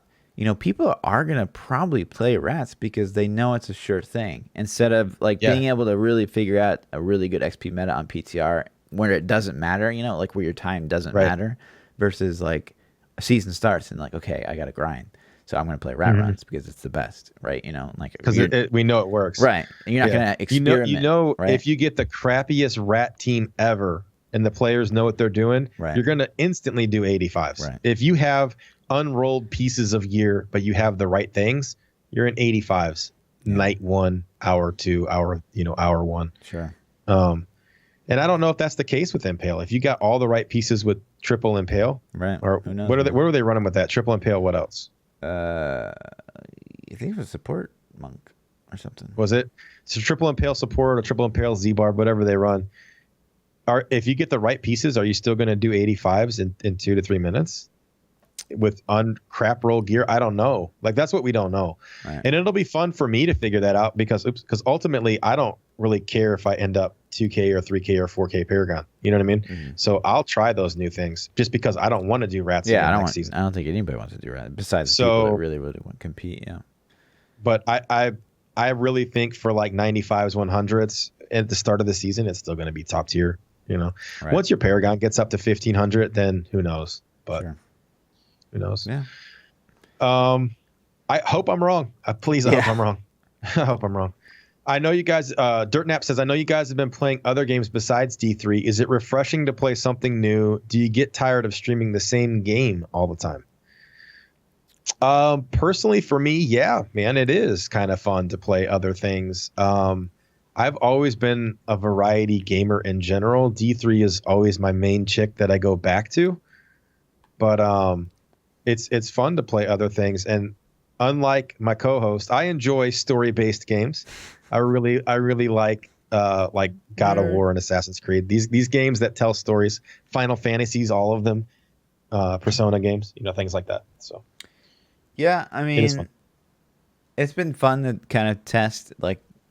S1: people are going to probably play rats because they know it's a sure thing. Instead of being able to really figure out a really good XP meta on PTR where it doesn't matter, like where your time doesn't matter. Versus like a season starts and okay, I got to grind, so I'm going to play rat runs because it's the best, right?
S2: Because we know it works,
S1: right? And you're not going to experiment. Right?
S2: If you get the crappiest rat team ever and the players know what they're doing, you're going to instantly do 85s.
S1: Right.
S2: If you have unrolled pieces of gear but you have the right things, you're in 85s. Night 1, hour 2, hour 1.
S1: Sure.
S2: And I don't know if that's the case with Impale. If you got all the right pieces with triple Impale,
S1: right?
S2: Or
S1: who knows,
S2: what were they running with that triple Impale? What else?
S1: I think it was support monk or something.
S2: Was it? So triple Impale support or triple Impale Z Barb, whatever they run. If you get the right pieces, are you still going to do 85s in 2 to 3 minutes with crap roll gear? I don't know. That's what we don't know. Right. And it'll be fun for me to figure that out because ultimately I don't really care if I end up 2K or 3K or 4K Paragon. You know what I mean? Mm-hmm. So I'll try those new things just because I don't want to do rats next season.
S1: I don't think anybody wants to do rats besides people that really, really want to compete. Yeah.
S2: But I really think for 95s, 100s at the start of the season, it's still going to be top tier. Right. Once your Paragon gets up to 1500, then who knows? But who knows?
S1: Yeah.
S2: I hope I'm wrong. Please, I hope I'm wrong. I hope I'm wrong. I know you guys, Dirtnap says, I know you guys have been playing other games besides D3. Is it refreshing to play something new? Do you get tired of streaming the same game all the time? Personally, for me, yeah, man, it is kind of fun to play other things. I've always been a variety gamer in general. D3 is always my main chick that I go back to. But it's fun to play other things. And unlike my co-host, I enjoy story-based games. I really like God of War and Assassin's Creed. These games that tell stories, Final Fantasies, all of them, Persona games, things like that. So
S1: yeah, I mean, it's been fun to kind of test.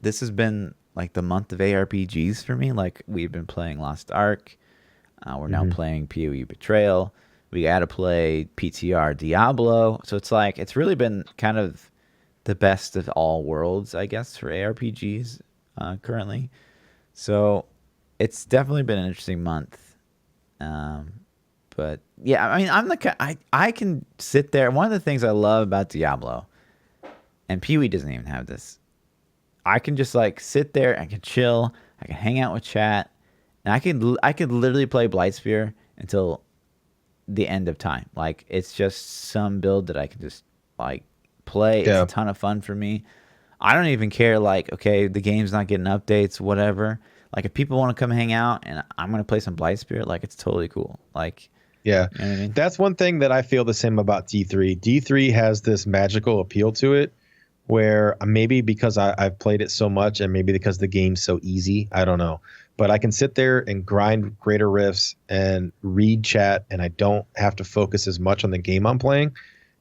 S1: This has been the month of ARPGs for me. We've been playing Lost Ark. We're now playing PoE Betrayal. We got to play PTR Diablo. So it's really been kind of the best of all worlds, I guess, for ARPGs currently. So it's definitely been an interesting month. But yeah, I mean, I can sit there. One of the things I love about Diablo, and PoE doesn't even have this, I can just sit there, I can chill, I can hang out with chat, and I could literally play Blightsphere until the end of time. It's just some build that I can just play. Yeah. It's a ton of fun for me. I don't even care okay, the game's not getting updates, whatever. Like if people want to come hang out and I'm gonna play some Blight Spirit, like it's totally cool. Like
S2: yeah,
S1: you know what I mean?
S2: That's one thing that I feel the same about D3. D3 has this magical appeal to it, where maybe because I've played it so much, and maybe because the game's so easy, I don't know. But I can sit there and grind Greater Rifts and read chat, and I don't have to focus as much on the game I'm playing.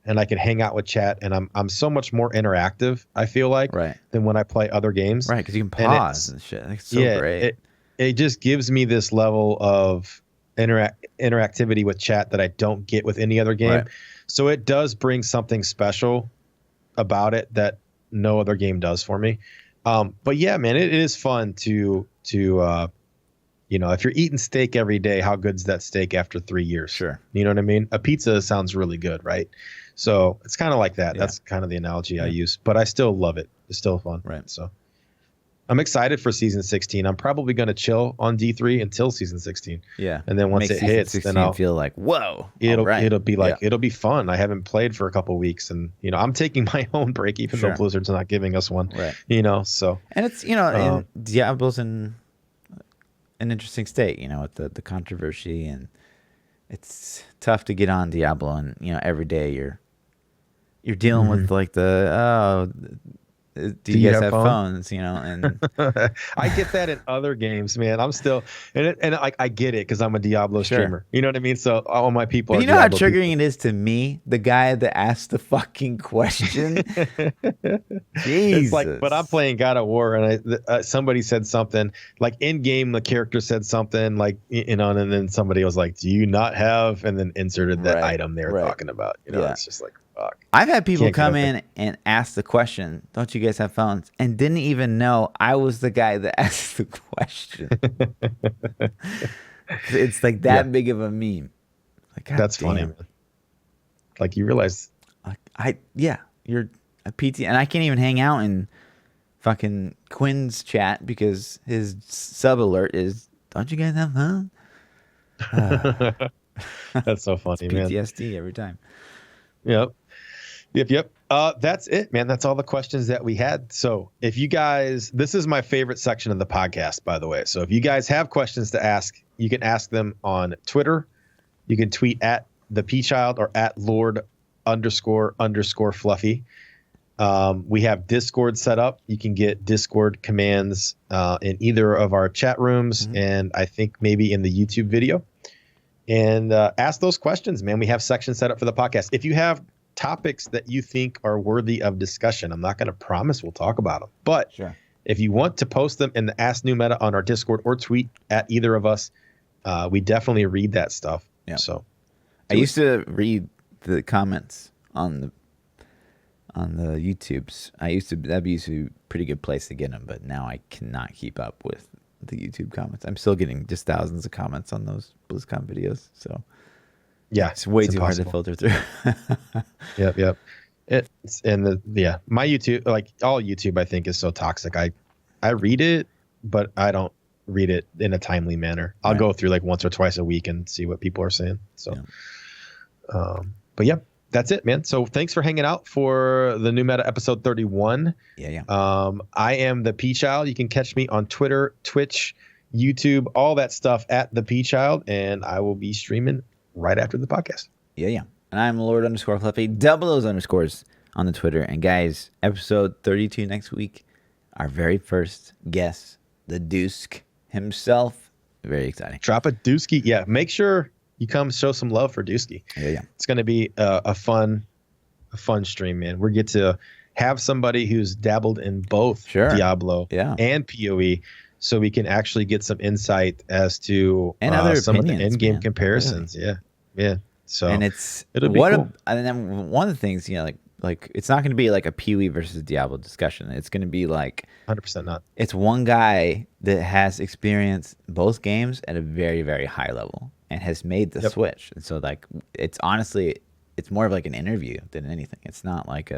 S2: And I can hang out with chat, and I'm so much more interactive, I feel like, than when I play other games.
S1: Right, because you can pause and shit. It's so great.
S2: It just gives me this level of interactivity with chat that I don't get with any other game. Right. So it does bring something special about it that no other game does for me. But yeah, man, it is fun to you know, if you're eating steak every day, how good's that steak after 3 years?
S1: Sure.
S2: You know what I mean? A pizza sounds really good, right? So it's kind of like that. Yeah. That's kind of the analogy I use, but I still love it. It's still fun.
S1: Right.
S2: So I'm excited for season 16. I'm probably going to chill on D3 until season 16.
S1: Yeah.
S2: And then once it hits, then I'll
S1: feel like, whoa,
S2: it'll be like, it'll be fun. I haven't played for a couple of weeks, and, you know, I'm taking my own break, even though Blizzard's not giving us one, you know, so.
S1: And it's, you know, Diablo's in an interesting state, you know, with the controversy, and it's tough to get on Diablo, and, you know, every day you're dealing with like do you guys have phones, you know? And
S2: I get that in other games, man. I'm still, and I get it because I'm a Diablo streamer. You know what I mean? So all my people
S1: but
S2: are
S1: you know
S2: Diablo
S1: how triggering
S2: people.
S1: it is to me, the guy that asked the fucking question. Jesus.
S2: It's like, but I'm playing God of War, and somebody said something like in game. The character said something like, you know, and then somebody was like, "Do you not have?" And then inserted that item they were talking about. You know, it's just like. Fuck.
S1: I've had people come in and ask the question, "Don't you guys have phones?" and didn't even know I was the guy that asked the question. It's like that big of a meme. Like,
S2: that's funny, man. Like you realize,
S1: you're a PT, and I can't even hang out in fucking Quinn's chat because his sub alert is, "Don't you guys have phones?"
S2: That's so funny, man.
S1: PTSD every time.
S2: Yep. That's it, man. That's all the questions that we had. So if you guys, this is my favorite section of the podcast, by the way. So if you guys have questions to ask, you can ask them on Twitter. You can tweet at ThaPChild or at Lord__Fluffy. We have Discord set up. You can get Discord commands in either of our chat rooms, and I think maybe in the YouTube video. And ask those questions, man. We have sections set up for the podcast. If you have topics that you think are worthy of discussion, I'm not going to promise we'll talk about them. But if you want to post them in the Ask New Meta on our Discord or tweet at either of us, we definitely read that stuff. Yeah. So
S1: I used to read the comments on the YouTubes. That'd be a pretty good place to get them, but now I cannot keep up with the YouTube comments. I'm still getting just thousands of comments on those BlizzCon videos. So
S2: yeah,
S1: it's way too hard to filter through.
S2: Yep. My YouTube, like all YouTube, I think is so toxic. I read it, but I don't read it in a timely manner. I'll go through like once or twice a week and see what people are saying. So, but yeah, that's it, man. So thanks for hanging out for the New Meta episode 31.
S1: Yeah.
S2: I am ThaPChild. You can catch me on Twitter, Twitch, YouTube, all that stuff at ThaPChild, and I will be streaming right after the podcast.
S1: Yeah. And I'm Lord_Fluffy, double those underscores on the Twitter. And guys, episode 32 next week, our very first guest, the Deusk himself. Very exciting.
S2: Drop a Dusky. Yeah, make sure you come show some love for Dusky.
S1: Yeah.
S2: It's going to be a fun stream, man. We get to have somebody who's dabbled in both Diablo and PoE, so we can actually get some insight as to some of the in-game comparisons. Really. Yeah. So
S1: and it'll
S2: be cool.
S1: And then one of the things, you know, like it's not going to be like a PoE versus Diablo discussion. It's going to be like
S2: 100% not.
S1: It's one guy that has experienced both games at a very, very high level and has made the switch. And so like it's honestly, it's more of like an interview than anything. It's not like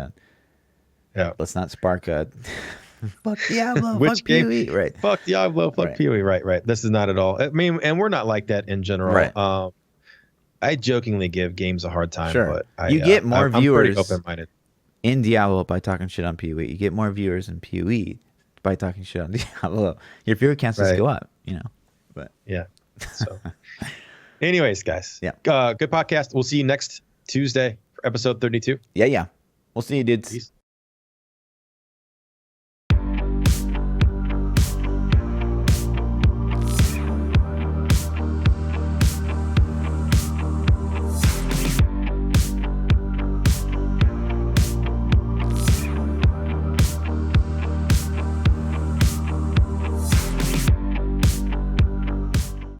S1: let's not spark a fuck Diablo, fuck PoE, right?
S2: Fuck Diablo, fuck PoE, right. This is not at all. I mean, and we're not like that in general.
S1: Right.
S2: I jokingly give games a hard time, but
S1: you get more viewers
S2: I'm pretty open-minded
S1: in Diablo by talking shit on PoE. You get more viewers in PoE by talking shit on Diablo. Your viewer counts just go up, But
S2: yeah. So, anyways, guys.
S1: Yeah.
S2: Good podcast. We'll see you next Tuesday for episode 32.
S1: Yeah. We'll see you, dudes.
S2: Peace.